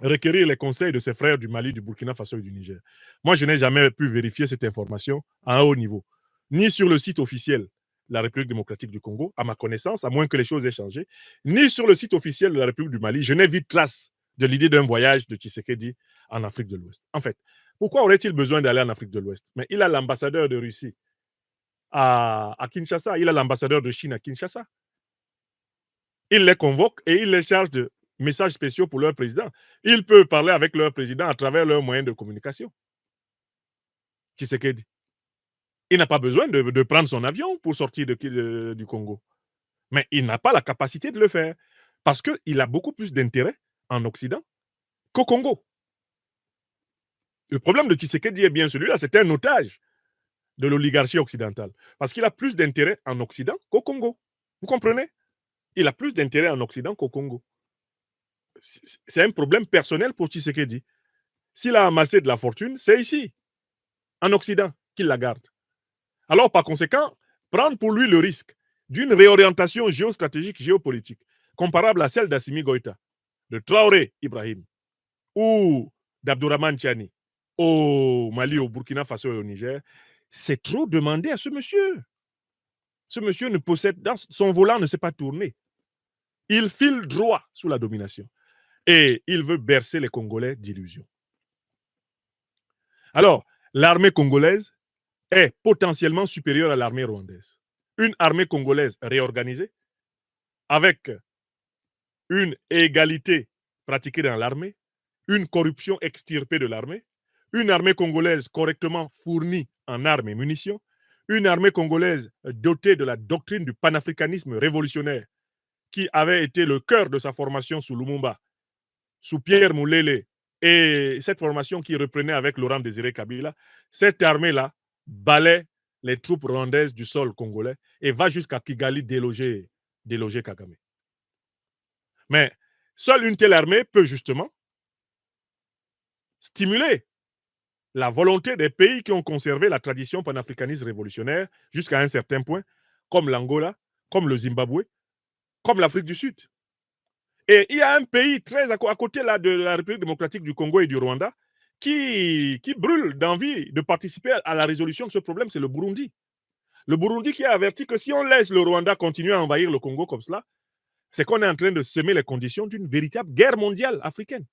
requérir les conseils de ses frères du Mali, du Burkina Faso et du Niger. Moi, je n'ai jamais pu vérifier cette information à un haut niveau, ni sur le site officiel de la République démocratique du Congo, à ma connaissance, à moins que les choses aient changé, ni sur le site officiel de la République du Mali. Je n'ai vu trace de l'idée d'un voyage de Tshisekedi en Afrique de l'Ouest. En fait, pourquoi aurait-il besoin d'aller en Afrique de l'Ouest? Mais il a l'ambassadeur de Russie à Kinshasa, il a l'ambassadeur de Chine à Kinshasa. Il les convoque et il les charge de messages spéciaux pour leur président. Il peut parler avec leur président à travers leurs moyens de communication. Tshisekedi. Il n'a pas besoin de prendre son avion pour sortir du Congo. Mais il n'a pas la capacité de le faire parce qu'il a beaucoup plus d'intérêt en Occident qu'au Congo. Le problème de Tshisekedi est bien celui-là, c'est un otage de l'oligarchie occidentale parce qu'il a plus d'intérêt en Occident qu'au Congo. Vous comprenez? Il a plus d'intérêt en Occident qu'au Congo. C'est un problème personnel pour Tshisekedi. S'il a amassé de la fortune, c'est ici, en Occident, qu'il la garde. Alors, par conséquent, prendre pour lui le risque d'une réorientation géostratégique, géopolitique, comparable à celle d'Assimi Goïta, de Traoré Ibrahim, ou d'Abdourahmane Tiani, au Mali, au Burkina Faso et au Niger, c'est trop demandé à ce monsieur. Ce monsieur ne possède, son volant ne s'est pas tourné. Il file droit sous la domination. Et il veut bercer les Congolais d'illusions. Alors, l'armée congolaise est potentiellement supérieure à l'armée rwandaise. Une armée congolaise réorganisée, avec une égalité pratiquée dans l'armée, une corruption extirpée de l'armée, une armée congolaise correctement fournie en armes et munitions, une armée congolaise dotée de la doctrine du panafricanisme révolutionnaire qui avait été le cœur de sa formation sous Lumumba, sous Pierre Moulele, et cette formation qui reprenait avec Laurent Désiré Kabila, cette armée-là balaie les troupes rwandaises du sol congolais et va jusqu'à Kigali déloger Kagame. Mais seule une telle armée peut justement stimuler la volonté des pays qui ont conservé la tradition panafricaniste révolutionnaire jusqu'à un certain point, comme l'Angola, comme le Zimbabwe, comme l'Afrique du Sud. Et il y a un pays très à côté là, de la République démocratique du Congo et du Rwanda qui brûle d'envie de participer à la résolution de ce problème, c'est le Burundi. Le Burundi qui a averti que si on laisse le Rwanda continuer à envahir le Congo comme cela, c'est qu'on est en train de semer les conditions d'une véritable guerre mondiale africaine.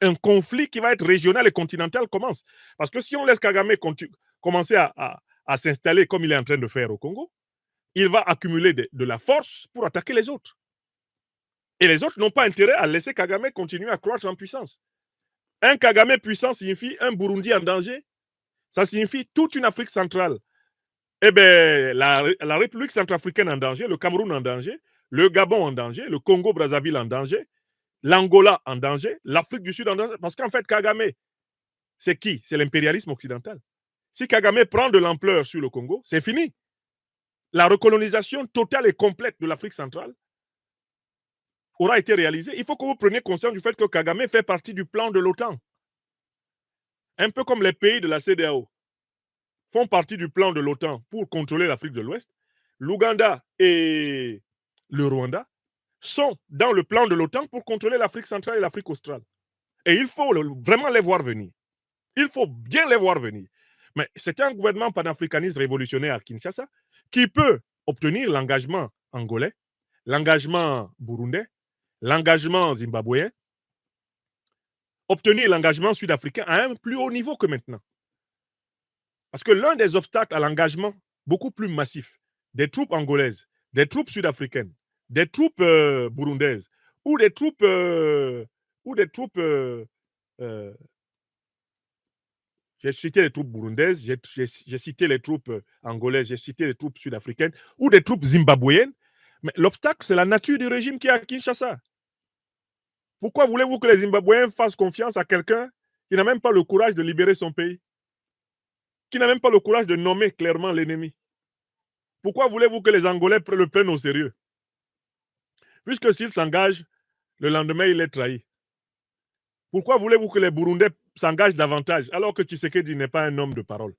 Un conflit qui va être régional et continental commence. Parce que si on laisse Kagame commencer à s'installer comme il est en train de faire au Congo, il va accumuler de la force pour attaquer les autres. Et les autres n'ont pas intérêt à laisser Kagame continuer à croître en puissance. Un Kagame puissant signifie un Burundi en danger. Ça signifie toute une Afrique centrale. Eh bien, la République centrafricaine en danger, le Cameroun en danger, le Gabon en danger, le Congo-Brazzaville en danger, l'Angola en danger, l'Afrique du Sud en danger. Parce qu'en fait, Kagame, c'est qui? C'est l'impérialisme occidental. Si Kagame prend de l'ampleur sur le Congo, c'est fini. La recolonisation totale et complète de l'Afrique centrale aura été réalisée. Il faut que vous preniez conscience du fait que Kagame fait partie du plan de l'OTAN. Un peu comme les pays de la CEDEAO font partie du plan de l'OTAN pour contrôler l'Afrique de l'Ouest. L'Ouganda et le Rwanda sont dans le plan de l'OTAN pour contrôler l'Afrique centrale et l'Afrique australe. Et il faut vraiment les voir venir. Il faut bien les voir venir. Mais c'est un gouvernement panafricaniste révolutionnaire à Kinshasa qui peut obtenir l'engagement angolais, l'engagement burundais, l'engagement zimbabwéen, obtenir l'engagement sud-africain à un plus haut niveau que maintenant. Parce que l'un des obstacles à l'engagement beaucoup plus massif des troupes angolaises, des troupes sud-africaines, des troupes burundaises ou des troupes j'ai cité les troupes burundaises, j'ai cité les troupes angolaises, j'ai cité les troupes sud-africaines ou des troupes zimbabwéennes. Mais l'obstacle, c'est la nature du régime qui est à Kinshasa. Pourquoi voulez-vous que les Zimbabwéens fassent confiance à quelqu'un qui n'a même pas le courage de libérer son pays, qui n'a même pas le courage de nommer clairement l'ennemi? Pourquoi voulez-vous que les Angolais le prennent au sérieux? Puisque s'il s'engage, le lendemain, il est trahi. Pourquoi voulez-vous que les Burundais s'engagent davantage alors que Tshisekedi n'est pas un homme de parole?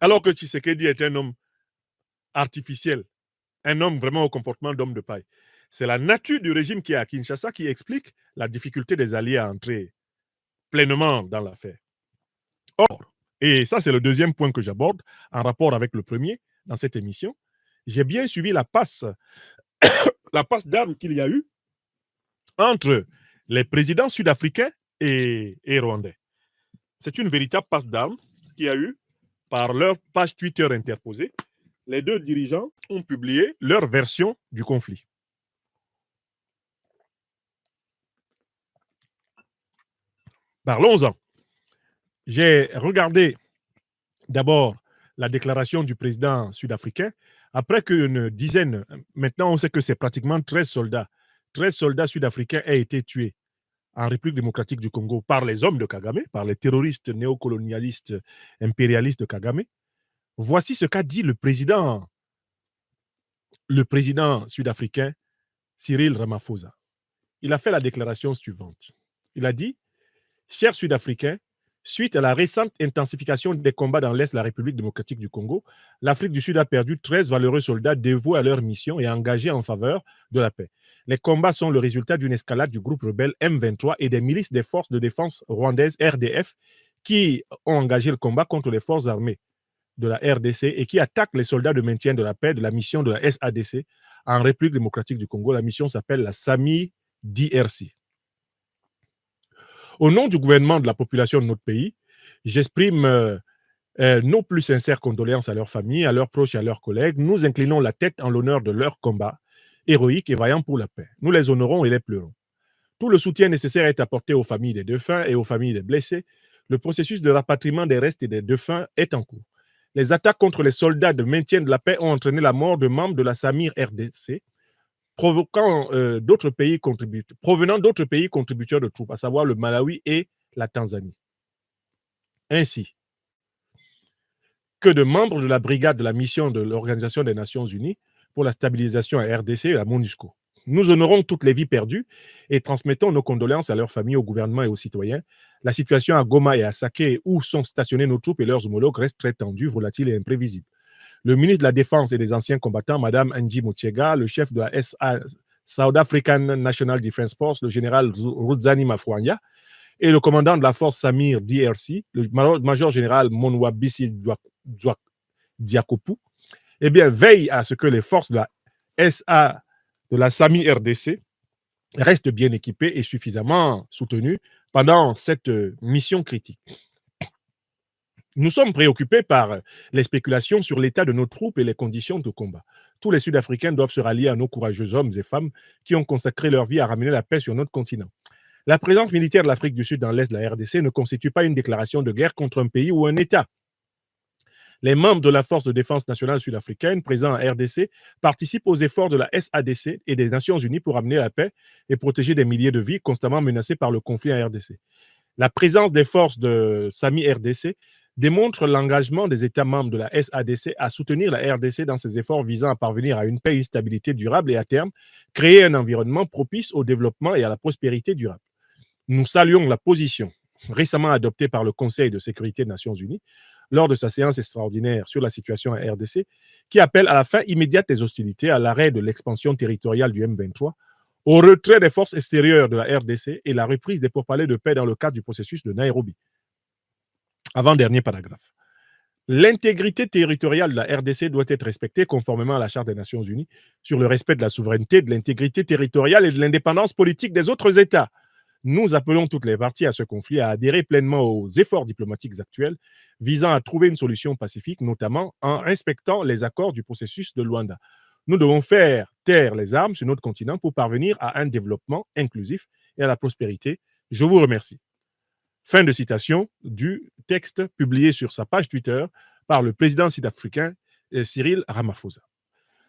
Alors que Tshisekedi est un homme artificiel, un homme vraiment au comportement d'homme de paille. C'est la nature du régime qui est à Kinshasa qui explique la difficulté des alliés à entrer pleinement dans l'affaire. Or, et ça c'est le deuxième point que j'aborde en rapport avec le premier dans cette émission, j'ai bien suivi la passe d'armes qu'il y a eu entre les présidents sud-africains et rwandais. C'est une véritable passe d'armes qu'il y a eu par leur page Twitter interposée. Les deux dirigeants ont publié leur version du conflit. Parlons-en. J'ai regardé d'abord la déclaration du président sud-africain. Après qu'une dizaine, maintenant on sait que c'est pratiquement 13 soldats sud-africains aient été tués en République démocratique du Congo par les hommes de Kagame, par les terroristes néocolonialistes impérialistes de Kagame. Voici ce qu'a dit le président sud-africain Cyril Ramaphosa. Il a fait la déclaration suivante. Il a dit: chers Sud-Africains, suite à la récente intensification des combats dans l'Est de la République démocratique du Congo, l'Afrique du Sud a perdu 13 valeureux soldats dévoués à leur mission et engagés en faveur de la paix. Les combats sont le résultat d'une escalade du groupe rebelle M23 et des milices des forces de défense rwandaises RDF qui ont engagé le combat contre les forces armées de la RDC et qui attaquent les soldats de maintien de la paix de la mission de la SADC en République démocratique du Congo. La mission s'appelle la SAMI DRC. Au nom du gouvernement de la population de notre pays, j'exprime nos plus sincères condoléances à leurs familles, à leurs proches et à leurs collègues. Nous inclinons la tête en l'honneur de leur combat héroïque et vaillant pour la paix. Nous les honorons et les pleurons. Tout le soutien nécessaire est apporté aux familles des défunts et aux familles des blessés. Le processus de rapatriement des restes des défunts est en cours. Les attaques contre les soldats de maintien de la paix ont entraîné la mort de membres de la SAMIR RDC, provenant d'autres pays contributeurs de troupes, à savoir le Malawi et la Tanzanie. Ainsi que de membres de la brigade de la mission de l'Organisation des Nations Unies pour la stabilisation à RDC et la MONUSCO. Nous honorons toutes les vies perdues et transmettons nos condoléances à leurs familles, au gouvernement et aux citoyens. La situation à Goma et à Sake, où sont stationnés nos troupes et leurs homologues, reste très tendue, volatile et imprévisible. Le ministre de la Défense et des anciens combattants, Mme Angie Motiega, le chef de la South African National Defense Force, le général Rudzani Mafwanya, et le commandant de la force Samir DRC, le major général Monwabisi Diakopu, eh bien, veille à ce que les forces de la SA, de la SAMI RDC, restent bien équipées et suffisamment soutenues pendant cette mission critique. Nous sommes préoccupés par les spéculations sur l'état de nos troupes et les conditions de combat. Tous les Sud-Africains doivent se rallier à nos courageux hommes et femmes qui ont consacré leur vie à ramener la paix sur notre continent. La présence militaire de l'Afrique du Sud dans l'Est de la RDC ne constitue pas une déclaration de guerre contre un pays ou un État. Les membres de la Force de défense nationale sud-africaine présents en RDC participent aux efforts de la SADC et des Nations unies pour amener la paix et protéger des milliers de vies constamment menacées par le conflit en RDC. La présence des forces de SAMI RDC démontre l'engagement des États membres de la SADC à soutenir la RDC dans ses efforts visant à parvenir à une paix et une stabilité durable et à terme, créer un environnement propice au développement et à la prospérité durable. Nous saluons la position récemment adoptée par le Conseil de sécurité des Nations unies lors de sa séance extraordinaire sur la situation en RDC, qui appelle à la fin immédiate des hostilités, à l'arrêt de l'expansion territoriale du M23, au retrait des forces extérieures de la RDC et la reprise des pourparlers de paix dans le cadre du processus de Nairobi. Avant-dernier paragraphe. L'intégrité territoriale de la RDC doit être respectée conformément à la Charte des Nations unies sur le respect de la souveraineté, de l'intégrité territoriale et de l'indépendance politique des autres États. Nous appelons toutes les parties à ce conflit à adhérer pleinement aux efforts diplomatiques actuels visant à trouver une solution pacifique, notamment en respectant les accords du processus de Luanda. Nous devons faire taire les armes sur notre continent pour parvenir à un développement inclusif et à la prospérité. Je vous remercie. Fin de citation du texte publié sur sa page Twitter par le président sud-africain Cyril Ramaphosa.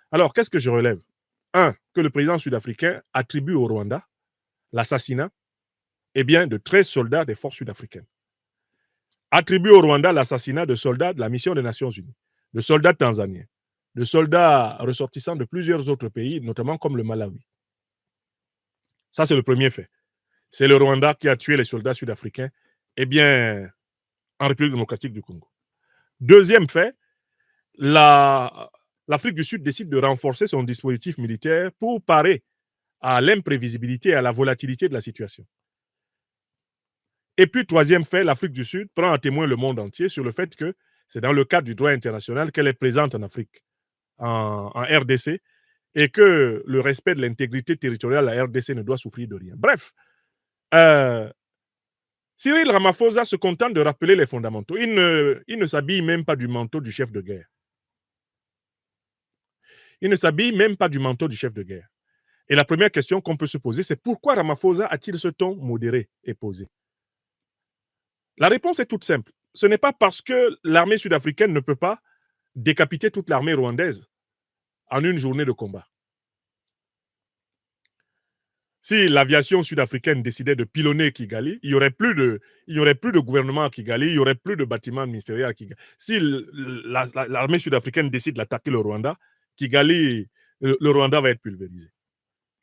Alors, qu'est-ce que je relève? Un, que le président sud-africain attribue au Rwanda l'assassinat de 13 soldats des forces sud-africaines. Attribue au Rwanda l'assassinat de soldats de la mission des Nations Unies, de soldats tanzaniens, de soldats ressortissants de plusieurs autres pays, notamment comme le Malawi. Ça, c'est le premier fait. C'est le Rwanda qui a tué les soldats sud-africains, en République démocratique du Congo. Deuxième fait, l'Afrique du Sud décide de renforcer son dispositif militaire pour parer à l'imprévisibilité et à la volatilité de la situation. Et puis, troisième fait, l'Afrique du Sud prend à témoin le monde entier sur le fait que c'est dans le cadre du droit international qu'elle est présente en Afrique, en RDC, et que le respect de l'intégrité territoriale de la RDC ne doit souffrir de rien. Bref, Cyril Ramaphosa se contente de rappeler les fondamentaux. Il ne s'habille même pas du manteau du chef de guerre. Il ne s'habille même pas du manteau du chef de guerre. Et la première question qu'on peut se poser, c'est pourquoi Ramaphosa a-t-il ce ton modéré et posé? La réponse est toute simple. Ce n'est pas parce que l'armée sud-africaine ne peut pas décapiter toute l'armée rwandaise en une journée de combat. Si l'aviation sud-africaine décidait de pilonner Kigali, il n'y aurait plus de gouvernement à Kigali, il n'y aurait plus de bâtiment ministériel à Kigali. Si l'armée sud-africaine décide d'attaquer le Rwanda, Kigali, le Rwanda va être pulvérisé.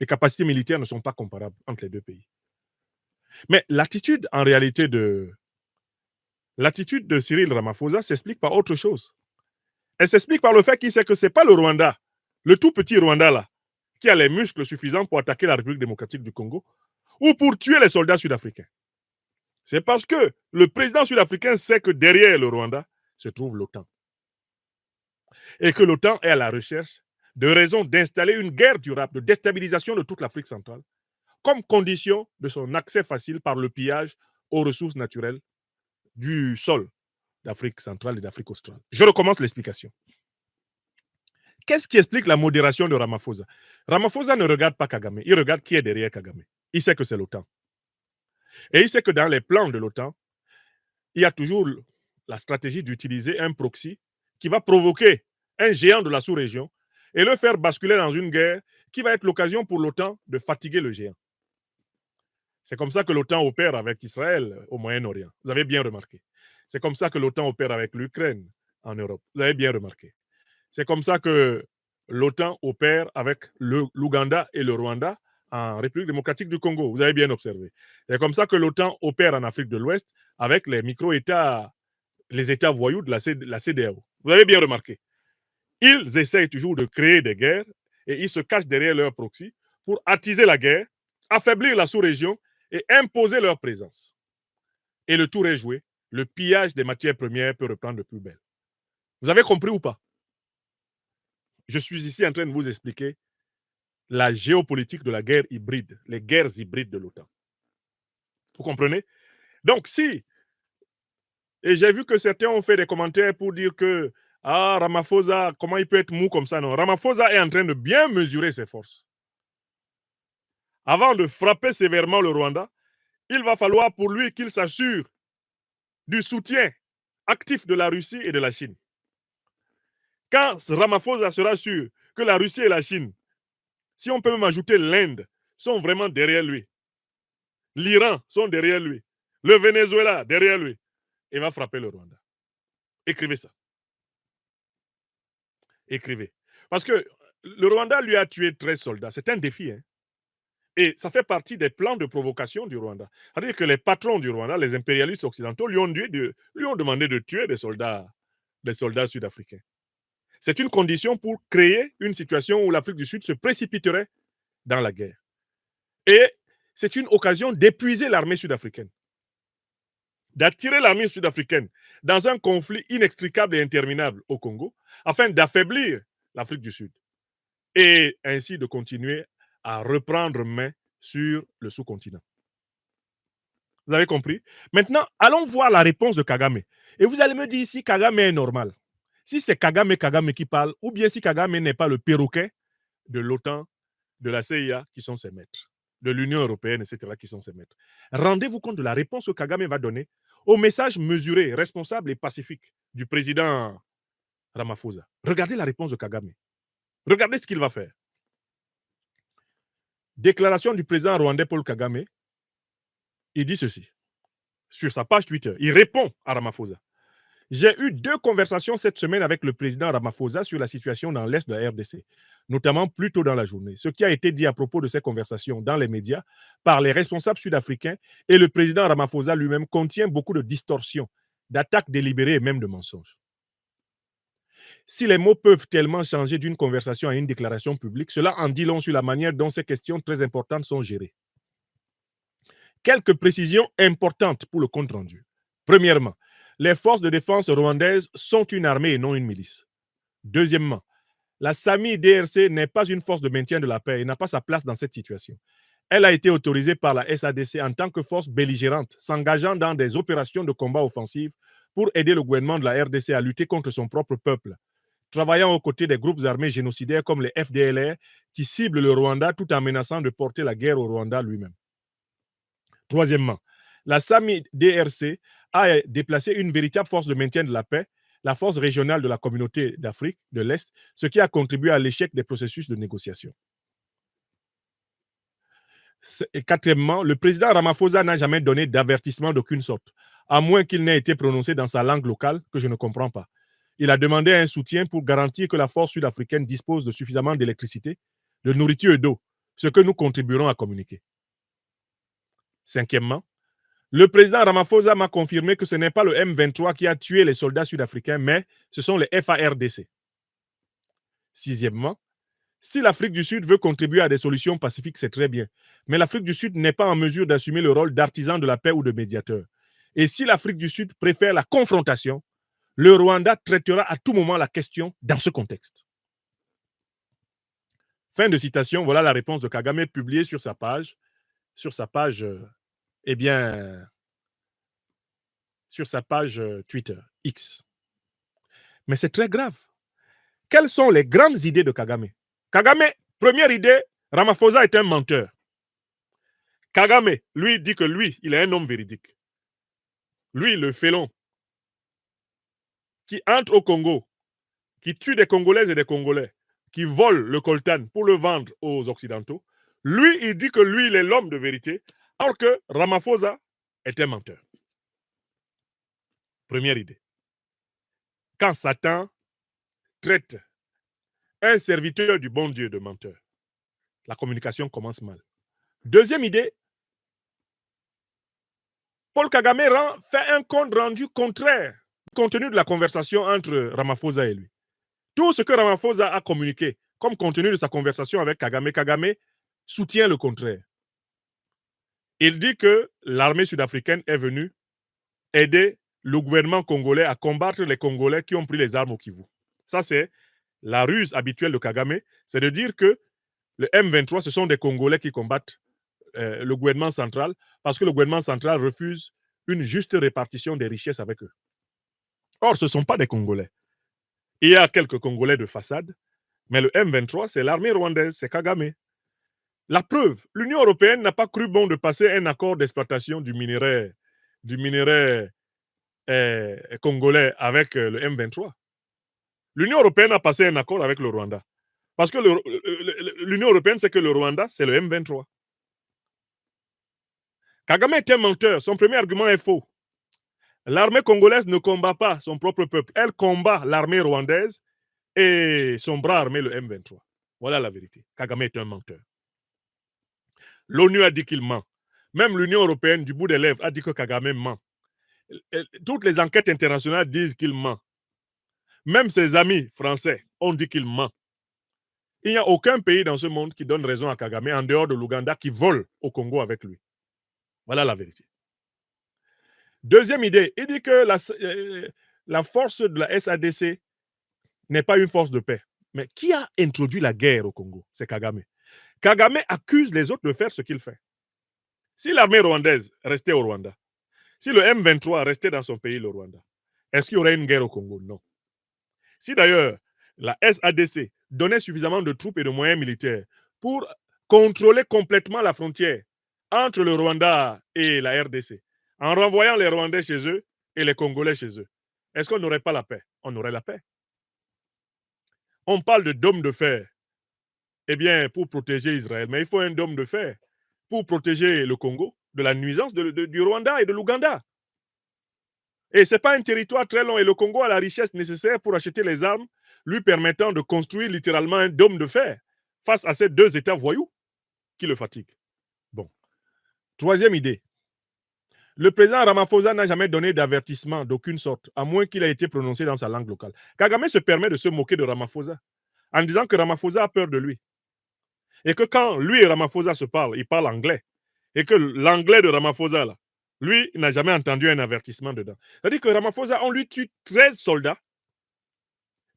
Les capacités militaires ne sont pas comparables entre les deux pays. Mais l'attitude, en réalité, l'attitude de Cyril Ramaphosa s'explique par autre chose. Elle s'explique par le fait qu'il sait que ce n'est pas le Rwanda, le tout petit Rwanda là, qui a les muscles suffisants pour attaquer la République démocratique du Congo ou pour tuer les soldats sud-africains. C'est parce que le président sud-africain sait que derrière le Rwanda se trouve l'OTAN. Et que l'OTAN est à la recherche de raisons d'installer une guerre durable de déstabilisation de toute l'Afrique centrale comme condition de son accès facile par le pillage aux ressources naturelles du sol d'Afrique centrale et d'Afrique australe. Je recommence l'explication. Qu'est-ce qui explique la modération de Ramaphosa? Ramaphosa ne regarde pas Kagame, il regarde qui est derrière Kagame. Il sait que c'est l'OTAN. Et il sait que dans les plans de l'OTAN, il y a toujours la stratégie d'utiliser un proxy qui va provoquer un géant de la sous-région et le faire basculer dans une guerre qui va être l'occasion pour l'OTAN de fatiguer le géant. C'est comme ça que l'OTAN opère avec Israël au Moyen-Orient. Vous avez bien remarqué. C'est comme ça que l'OTAN opère avec l'Ukraine en Europe. Vous avez bien remarqué. C'est comme ça que l'OTAN opère avec l'Ouganda et le Rwanda en République démocratique du Congo. Vous avez bien observé. C'est comme ça que l'OTAN opère en Afrique de l'Ouest avec les micro-États, les États voyous de la CEDEAO. Vous avez bien remarqué. Ils essayent toujours de créer des guerres et ils se cachent derrière leur proxy pour attiser la guerre, affaiblir la sous-région et imposer leur présence. Et le tour est joué. Le pillage des matières premières peut reprendre de plus belle. Vous avez compris ou pas? Je suis ici en train de vous expliquer la géopolitique de la guerre hybride, les guerres hybrides de l'OTAN. Vous comprenez? Donc, si, et j'ai vu que certains ont fait des commentaires pour dire que Ramaphosa, comment il peut être mou comme ça? Non, Ramaphosa est en train de bien mesurer ses forces. Avant de frapper sévèrement le Rwanda, il va falloir pour lui qu'il s'assure du soutien actif de la Russie et de la Chine. Quand Ramaphosa sera sûr que la Russie et la Chine, si on peut même ajouter l'Inde, sont vraiment derrière lui, l'Iran sont derrière lui, le Venezuela derrière lui, il va frapper le Rwanda. Écrivez ça. Écrivez. Parce que le Rwanda lui a tué 13 soldats. C'est un défi. Hein. Et ça fait partie des plans de provocation du Rwanda. C'est-à-dire que les patrons du Rwanda, les impérialistes occidentaux, lui ont demandé de tuer des soldats sud-africains. C'est une condition pour créer une situation où l'Afrique du Sud se précipiterait dans la guerre. Et c'est une occasion d'épuiser l'armée sud-africaine, d'attirer l'armée sud-africaine dans un conflit inextricable et interminable au Congo, afin d'affaiblir l'Afrique du Sud et ainsi de continuer à reprendre main sur le sous-continent. Vous avez compris? Maintenant, allons voir la réponse de Kagame. Et vous allez me dire si Kagame est normal. Si c'est Kagame qui parle, ou bien si Kagame n'est pas le perroquet de l'OTAN, de la CIA qui sont ses maîtres, de l'Union européenne, etc., qui sont ses maîtres. Rendez-vous compte de la réponse que Kagame va donner au message mesuré, responsable et pacifique du président Ramaphosa. Regardez la réponse de Kagame. Regardez ce qu'il va faire. Déclaration du président rwandais Paul Kagame. Il dit ceci sur sa page Twitter. Il répond à Ramaphosa. J'ai eu 2 conversations cette semaine avec le président Ramaphosa sur la situation dans l'Est de la RDC, notamment plus tôt dans la journée. Ce qui a été dit à propos de ces conversations dans les médias par les responsables sud-africains et le président Ramaphosa lui-même contient beaucoup de distorsions, d'attaques délibérées et même de mensonges. Si les mots peuvent tellement changer d'une conversation à une déclaration publique, cela en dit long sur la manière dont ces questions très importantes sont gérées. Quelques précisions importantes pour le compte-rendu. Premièrement, les forces de défense rwandaises sont une armée et non une milice. Deuxièmement, la SAMI-DRC n'est pas une force de maintien de la paix et n'a pas sa place dans cette situation. Elle a été autorisée par la SADC en tant que force belligérante, s'engageant dans des opérations de combat offensives pour aider le gouvernement de la RDC à lutter contre son propre peuple, travaillant aux côtés des groupes armés génocidaires comme les FDLR qui ciblent le Rwanda tout en menaçant de porter la guerre au Rwanda lui-même. Troisièmement, la SAMI-DRC a déplacé une véritable force de maintien de la paix, la force régionale de la communauté d'Afrique de l'Est, ce qui a contribué à l'échec des processus de négociation. Et quatrièmement, le président Ramaphosa n'a jamais donné d'avertissement d'aucune sorte, à moins qu'il n'ait été prononcé dans sa langue locale que je ne comprends pas. Il a demandé un soutien pour garantir que la force sud-africaine dispose de suffisamment d'électricité, de nourriture et d'eau, ce que nous contribuerons à communiquer. Cinquièmement, le président Ramaphosa m'a confirmé que ce n'est pas le M23 qui a tué les soldats sud-africains, mais ce sont les FARDC. Sixièmement, si l'Afrique du Sud veut contribuer à des solutions pacifiques, c'est très bien. Mais l'Afrique du Sud n'est pas en mesure d'assumer le rôle d'artisan de la paix ou de médiateur. Et si l'Afrique du Sud préfère la confrontation, le Rwanda traitera à tout moment la question dans ce contexte. Fin de citation, voilà la réponse de Kagame publiée sur sa page sur sa page Twitter, X. Mais c'est très grave. Quelles sont les grandes idées de Kagame? Kagame, première idée, Ramaphosa est un menteur. Kagame, lui, dit que lui, il est un homme véridique. Lui, le félon, qui entre au Congo, qui tue des Congolaises et des Congolais, qui vole le coltan pour le vendre aux Occidentaux, lui, il dit que lui, il est l'homme de vérité, alors que Ramaphosa est un menteur. Première idée. Quand Satan traite un serviteur du bon Dieu de menteur. La communication commence mal. Deuxième idée, Paul Kagame fait un compte rendu contraire au contenu de la conversation entre Ramaphosa et lui. Tout ce que Ramaphosa a communiqué comme contenu de sa conversation avec Kagame, Kagame soutient le contraire. Il dit que l'armée sud-africaine est venue aider le gouvernement congolais à combattre les Congolais qui ont pris les armes au Kivu. Ça, c'est la ruse habituelle de Kagame, c'est de dire que le M23, ce sont des Congolais qui combattent le gouvernement central parce que le gouvernement central refuse une juste répartition des richesses avec eux. Or, ce ne sont pas des Congolais. Il y a quelques Congolais de façade, mais le M23, c'est l'armée rwandaise, c'est Kagame. La preuve, l'Union européenne n'a pas cru bon de passer un accord d'exploitation du minerai congolais avec le M23. L'Union européenne a passé un accord avec le Rwanda. Parce que l'Union européenne sait que le Rwanda, c'est le M23. Kagame est un menteur. Son premier argument est faux. L'armée congolaise ne combat pas son propre peuple. Elle combat l'armée rwandaise et son bras armé, le M23. Voilà la vérité. Kagame est un menteur. L'ONU a dit qu'il ment. Même l'Union européenne, du bout des lèvres, a dit que Kagame ment. Toutes les enquêtes internationales disent qu'il ment. Même ses amis français ont dit qu'il ment. Il n'y a aucun pays dans ce monde qui donne raison à Kagame en dehors de l'Ouganda qui vole au Congo avec lui. Voilà la vérité. Deuxième idée, il dit que la force de la SADC n'est pas une force de paix. Mais qui a introduit la guerre au Congo? C'est Kagame. Kagame accuse les autres de faire ce qu'il fait. Si l'armée rwandaise restait au Rwanda, si le M23 restait dans son pays, le Rwanda, est-ce qu'il y aurait une guerre au Congo? Non. Si d'ailleurs la SADC donnait suffisamment de troupes et de moyens militaires pour contrôler complètement la frontière entre le Rwanda et la RDC, en renvoyant les Rwandais chez eux et les Congolais chez eux, est-ce qu'on n'aurait pas la paix? On aurait la paix. On parle de dôme de fer. Eh bien, pour protéger Israël, mais il faut un dôme de fer pour protéger le Congo de la nuisance du Rwanda et de l'Ouganda. Et ce n'est pas un territoire très long et le Congo a la richesse nécessaire pour acheter les armes lui permettant de construire littéralement un dôme de fer face à ces deux États voyous qui le fatiguent. Bon. Troisième idée. Le président Ramaphosa n'a jamais donné d'avertissement d'aucune sorte, à moins qu'il ait été prononcé dans sa langue locale. Kagame se permet de se moquer de Ramaphosa en disant que Ramaphosa a peur de lui. Et que quand lui et Ramaphosa se parlent, ils parlent anglais. Et que l'anglais de Ramaphosa, là, lui, n'a jamais entendu un avertissement dedans. C'est-à-dire que Ramaphosa, on lui tue 13 soldats.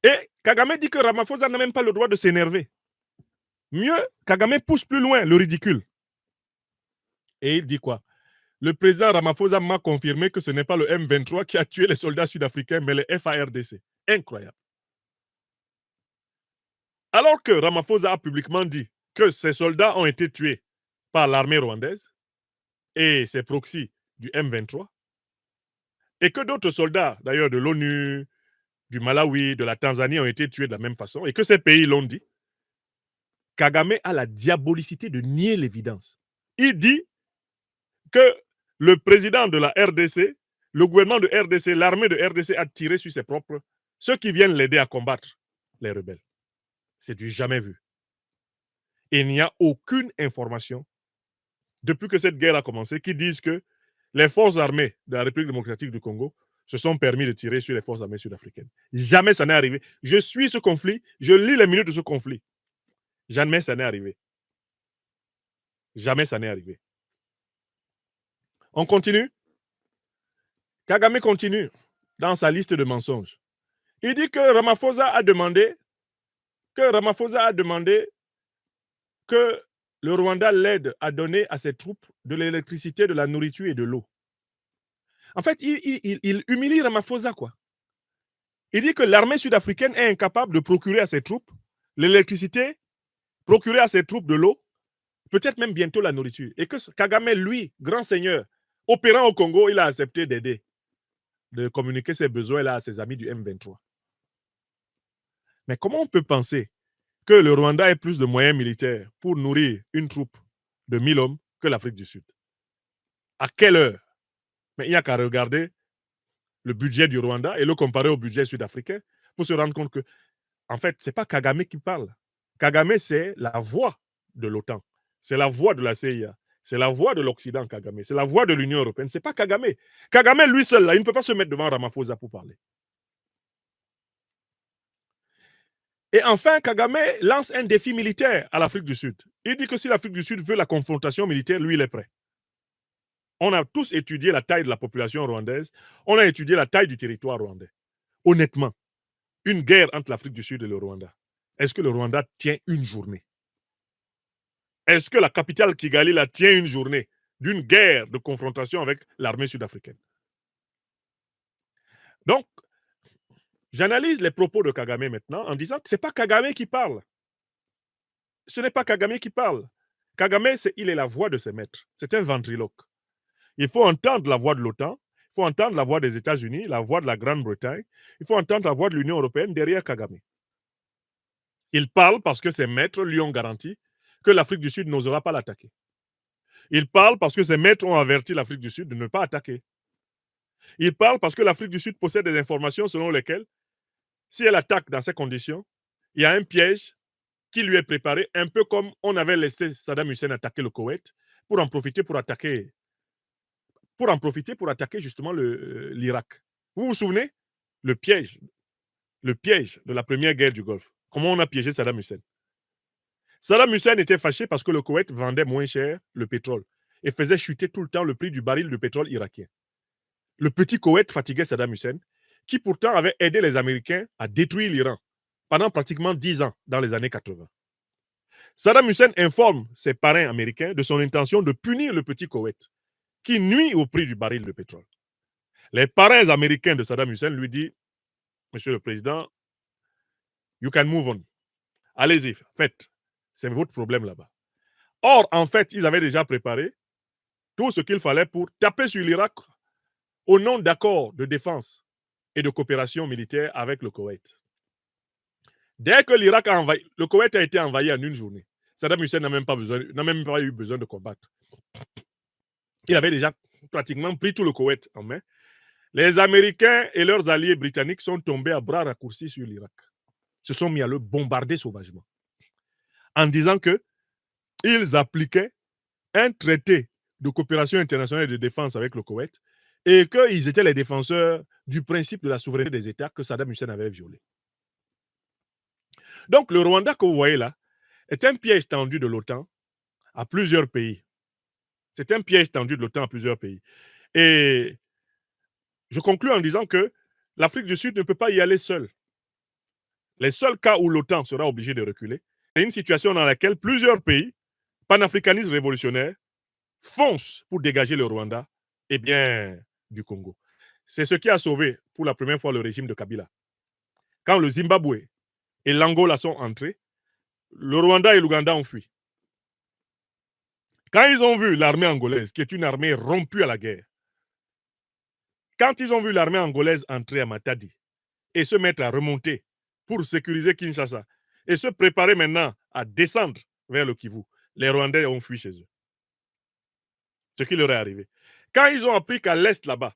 Et Kagame dit que Ramaphosa n'a même pas le droit de s'énerver. Mieux, Kagame pousse plus loin le ridicule. Et il dit quoi? Le président Ramaphosa m'a confirmé que ce n'est pas le M23 qui a tué les soldats sud-africains, mais les FARDC. Incroyable. Alors que Ramaphosa a publiquement dit que ces soldats ont été tués par l'armée rwandaise et ses proxys du M23, et que d'autres soldats, d'ailleurs de l'ONU, du Malawi, de la Tanzanie, ont été tués de la même façon, et que ces pays l'ont dit, Kagame a la diabolicité de nier l'évidence. Il dit que le président de la RDC, le gouvernement de RDC, l'armée de RDC a tiré sur ses propres, ceux qui viennent l'aider à combattre les rebelles. C'est du jamais vu. Et il n'y a aucune information, depuis que cette guerre a commencé, qui disent que les forces armées de la République démocratique du Congo se sont permis de tirer sur les forces armées sud-africaines. Jamais ça n'est arrivé. Je suis ce conflit, je lis les minutes de ce conflit. Jamais ça n'est arrivé. Jamais ça n'est arrivé. On continue. Kagame continue dans sa liste de mensonges. Il dit que Ramaphosa a demandé que le Rwanda l'aide à donner à ses troupes de l'électricité, de la nourriture et de l'eau. En fait, il humilie Ramaphosa, quoi. Il dit que l'armée sud-africaine est incapable de procurer à ses troupes l'électricité, procurer à ses troupes de l'eau, peut-être même bientôt la nourriture. Et que Kagame, lui, grand seigneur, opérant au Congo, il a accepté d'aider, de communiquer ses besoins là à ses amis du M23. Mais comment on peut penser que le Rwanda ait plus de moyens militaires pour nourrir une troupe de 1000 hommes que l'Afrique du Sud? À quelle heure? Mais il n'y a qu'à regarder le budget du Rwanda et le comparer au budget sud-africain pour se rendre compte que en fait, ce n'est pas Kagame qui parle. Kagame, c'est la voix de l'OTAN. C'est la voix de la CIA. C'est la voix de l'Occident, Kagame. C'est la voix de l'Union européenne. Ce n'est pas Kagame. Kagame, lui seul, là, il ne peut pas se mettre devant Ramaphosa pour parler. Et enfin, Kagame lance un défi militaire à l'Afrique du Sud. Il dit que si l'Afrique du Sud veut la confrontation militaire, lui, il est prêt. On a tous étudié la taille de la population rwandaise. On a étudié la taille du territoire rwandais. Honnêtement, une guerre entre l'Afrique du Sud et le Rwanda, est-ce que le Rwanda tient une journée? Est-ce que la capitale Kigali la tient une journée d'une guerre de confrontation avec l'armée sud-africaine? Donc, j'analyse les propos de Kagame maintenant en disant que ce n'est pas Kagame qui parle. Ce n'est pas Kagame qui parle. Kagame, il est la voix de ses maîtres. C'est un ventriloque. Il faut entendre la voix de l'OTAN, il faut entendre la voix des États-Unis, la voix de la Grande-Bretagne, il faut entendre la voix de l'Union européenne derrière Kagame. Il parle parce que ses maîtres lui ont garanti que l'Afrique du Sud n'osera pas l'attaquer. Il parle parce que ses maîtres ont averti l'Afrique du Sud de ne pas attaquer. Il parle parce que l'Afrique du Sud possède des informations selon lesquelles, si elle attaque dans ces conditions, il y a un piège qui lui est préparé, un peu comme on avait laissé Saddam Hussein attaquer le Koweït pour en profiter pour attaquer justement l'Irak. Vous vous souvenez? Le piège de la première guerre du Golfe. Comment on a piégé Saddam Hussein? Saddam Hussein était fâché parce que le Koweït vendait moins cher le pétrole et faisait chuter tout le temps le prix du baril de pétrole irakien. Le petit Koweït fatiguait Saddam Hussein, qui pourtant avait aidé les Américains à détruire l'Iran pendant pratiquement 10 ans dans les années 80. Saddam Hussein informe ses parrains américains de son intention de punir le petit Koweït, qui nuit au prix du baril de pétrole. Les parrains américains de Saddam Hussein lui disent, Monsieur le Président, you can move on. Allez-y, faites. C'est votre problème là-bas. Or, en fait, ils avaient déjà préparé tout ce qu'il fallait pour taper sur l'Irak au nom d'accords de défense et de coopération militaire avec le Koweït. Dès que l'Irak a envahi, le Koweït a été envahi en une journée. Saddam Hussein n'a même pas eu besoin de combattre. Il avait déjà pratiquement pris tout le Koweït en main. Les Américains et leurs alliés britanniques sont tombés à bras raccourcis sur l'Irak. Se sont mis à le bombarder sauvagement. En disant qu'ils appliquaient un traité de coopération internationale et de défense avec le Koweït et qu'ils étaient les défenseurs du principe de la souveraineté des États que Saddam Hussein avait violé. Donc, le Rwanda que vous voyez là est un piège tendu de l'OTAN à plusieurs pays. C'est un piège tendu de l'OTAN à plusieurs pays. Et je conclue en disant que l'Afrique du Sud ne peut pas y aller seule. Les seuls cas où l'OTAN sera obligée de reculer, c'est une situation dans laquelle plusieurs pays panafricanistes révolutionnaires foncent pour dégager le Rwanda et bien du Congo. C'est ce qui a sauvé pour la première fois le régime de Kabila. Quand le Zimbabwe et l'Angola sont entrés, le Rwanda et l'Ouganda ont fui. Quand ils ont vu l'armée angolaise, qui est une armée rompue à la guerre, quand ils ont vu l'armée angolaise entrer à Matadi et se mettre à remonter pour sécuriser Kinshasa et se préparer maintenant à descendre vers le Kivu, les Rwandais ont fui chez eux. Ce qui leur est arrivé. Quand ils ont appris qu'à l'est là-bas,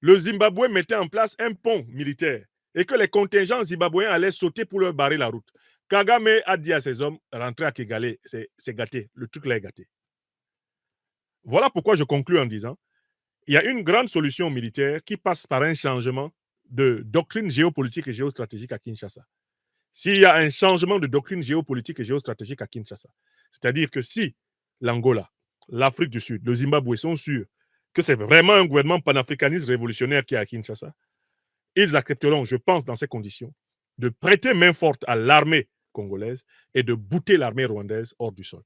le Zimbabwe mettait en place un pont militaire et que les contingents zimbabwéens allaient sauter pour leur barrer la route, Kagame a dit à ses hommes, rentrez à Kigali, c'est gâté, le truc là est gâté. Voilà pourquoi je conclue en disant, il y a une grande solution militaire qui passe par un changement de doctrine géopolitique et géostratégique à Kinshasa. S'il y a un changement de doctrine géopolitique et géostratégique à Kinshasa, c'est-à-dire que si l'Angola, l'Afrique du Sud, le Zimbabwe sont sûrs que c'est vraiment un gouvernement panafricaniste révolutionnaire qui est à Kinshasa, ils accepteront, je pense, dans ces conditions, de prêter main forte à l'armée congolaise et de bouter l'armée rwandaise hors du sol.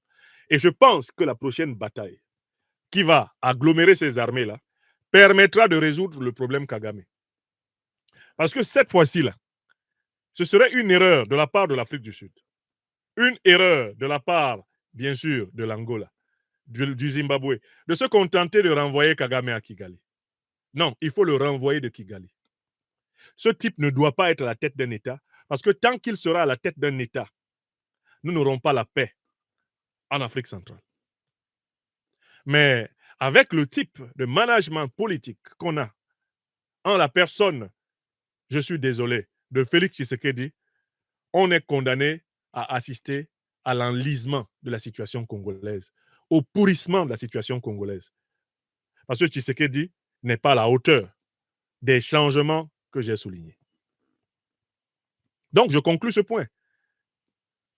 Et je pense que la prochaine bataille qui va agglomérer ces armées-là permettra de résoudre le problème Kagame. Parce que cette fois-ci-là, ce serait une erreur de la part de l'Afrique du Sud. Une erreur de la part, bien sûr, de l'Angola, du Zimbabwe, de se contenter de renvoyer Kagame à Kigali. Non, il faut le renvoyer de Kigali. Ce type ne doit pas être à la tête d'un État, parce que tant qu'il sera à la tête d'un État, nous n'aurons pas la paix en Afrique centrale. Mais avec le type de management politique qu'on a, en la personne, je suis désolé, de Félix Tshisekedi, on est condamné à assister à l'enlisement de la situation congolaise, au pourrissement de la situation congolaise. Parce que Tshisekedi n'est pas à la hauteur des changements que j'ai soulignés. Donc, je conclus ce point.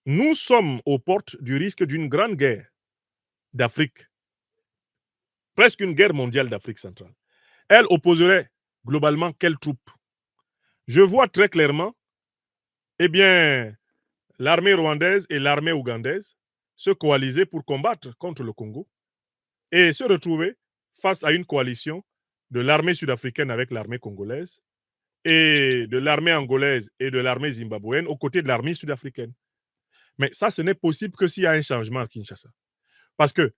Nous sommes aux portes du risque d'une grande guerre d'Afrique, presque une guerre mondiale d'Afrique centrale. Elle opposerait globalement quelles troupes? Je vois très clairement, eh bien, l'armée rwandaise et l'armée ougandaise se coaliser pour combattre contre le Congo et se retrouver face à une coalition de l'armée sud-africaine avec l'armée congolaise et de l'armée angolaise et de l'armée zimbabwéenne aux côtés de l'armée sud-africaine. Mais ça, ce n'est possible que s'il y a un changement à Kinshasa. Parce que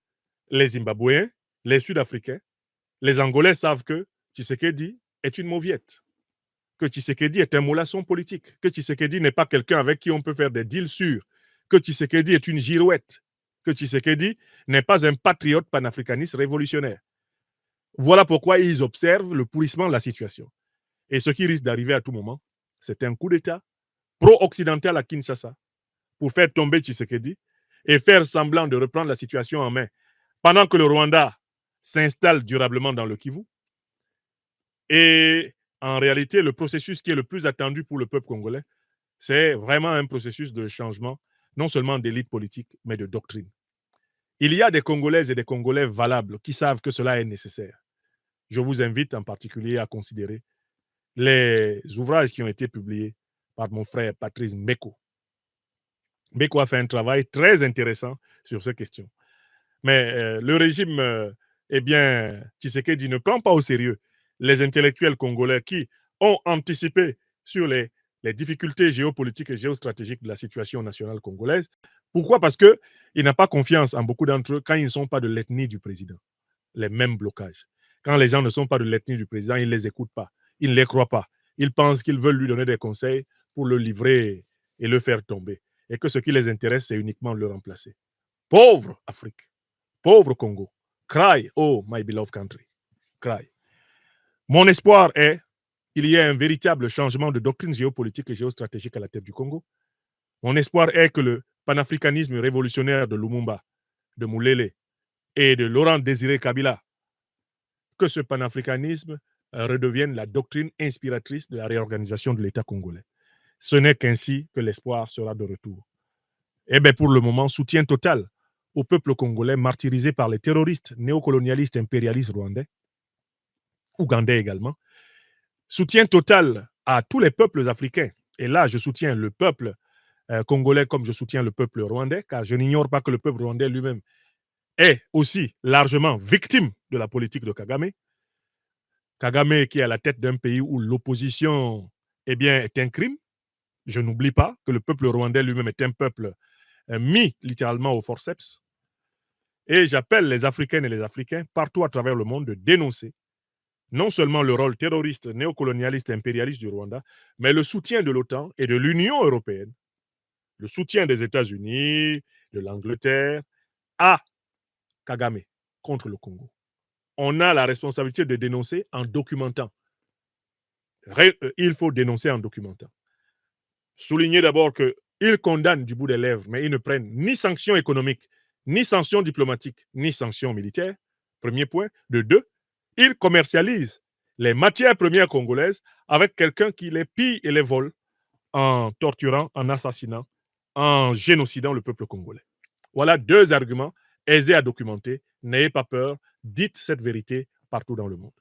les Zimbabwéens, les Sud-Africains, les Angolais savent que Tshisekedi est une mauviette, que Tshisekedi est un mollasson politique, que Tshisekedi n'est pas quelqu'un avec qui on peut faire des deals sûrs, que Tshisekedi est une girouette, que Tshisekedi n'est pas un patriote panafricaniste révolutionnaire. Voilà pourquoi ils observent le pourrissement de la situation. Et ce qui risque d'arriver à tout moment, c'est un coup d'État pro-occidental à Kinshasa pour faire tomber Tshisekedi et faire semblant de reprendre la situation en main pendant que le Rwanda s'installe durablement dans le Kivu. Et en réalité, le processus qui est le plus attendu pour le peuple congolais, c'est vraiment un processus de changement, non seulement d'élite politique, mais de doctrine. Il y a des Congolaises et des Congolais valables qui savent que cela est nécessaire. Je vous invite en particulier à considérer les ouvrages qui ont été publiés par mon frère Patrice Mbeko. Mbeko a fait un travail très intéressant sur ces questions. Mais le régime, eh bien, Tshisekedi ne prend pas au sérieux les intellectuels congolais qui ont anticipé sur les difficultés géopolitiques et géostratégiques de la situation nationale congolaise. Pourquoi? Parce qu'il n'a pas confiance en beaucoup d'entre eux quand ils ne sont pas de l'ethnie du président. Les mêmes blocages. Quand les gens ne sont pas de l'ethnie du président, ils ne les écoutent pas. Ils ne les croient pas. Ils pensent qu'ils veulent lui donner des conseils pour le livrer et le faire tomber. Et que ce qui les intéresse, c'est uniquement le remplacer. Pauvre Afrique. Pauvre Congo. Cry, oh my beloved country. Cry. Mon espoir est qu'il y ait un véritable changement de doctrine géopolitique et géostratégique à la tête du Congo. Mon espoir est que le panafricanisme révolutionnaire de Lumumba, de Moulele et de Laurent Désiré Kabila, que ce panafricanisme redevienne la doctrine inspiratrice de la réorganisation de l'État congolais. Ce n'est qu'ainsi que l'espoir sera de retour. Eh bien, pour le moment, soutien total au peuple congolais martyrisé par les terroristes néocolonialistes impérialistes rwandais, ougandais également. Soutien total à tous les peuples africains. Et là, je soutiens le peuple congolais comme je soutiens le peuple rwandais, car je n'ignore pas que le peuple rwandais lui-même est aussi largement victime de la politique de Kagame. Kagame qui est à la tête d'un pays où l'opposition est un crime. Je n'oublie pas que le peuple rwandais lui-même est un peuple mis littéralement au forceps. Et j'appelle les Africaines et les Africains partout à travers le monde de dénoncer non seulement le rôle terroriste, néocolonialiste et impérialiste du Rwanda, mais le soutien de l'OTAN et de l'Union européenne, le soutien des États-Unis, de l'Angleterre à Kagame contre le Congo. On a la responsabilité de dénoncer en documentant. Il faut dénoncer en documentant. Souligner d'abord qu'ils condamnent du bout des lèvres, mais ils ne prennent ni sanctions économiques, ni sanctions diplomatiques, ni sanctions militaires. Premier point. De deux, ils commercialisent les matières premières congolaises avec quelqu'un qui les pille et les vole en torturant, en assassinant, en génocidant le peuple congolais. Voilà deux arguments aisés à documenter. N'ayez pas peur, dites cette vérité partout dans le monde.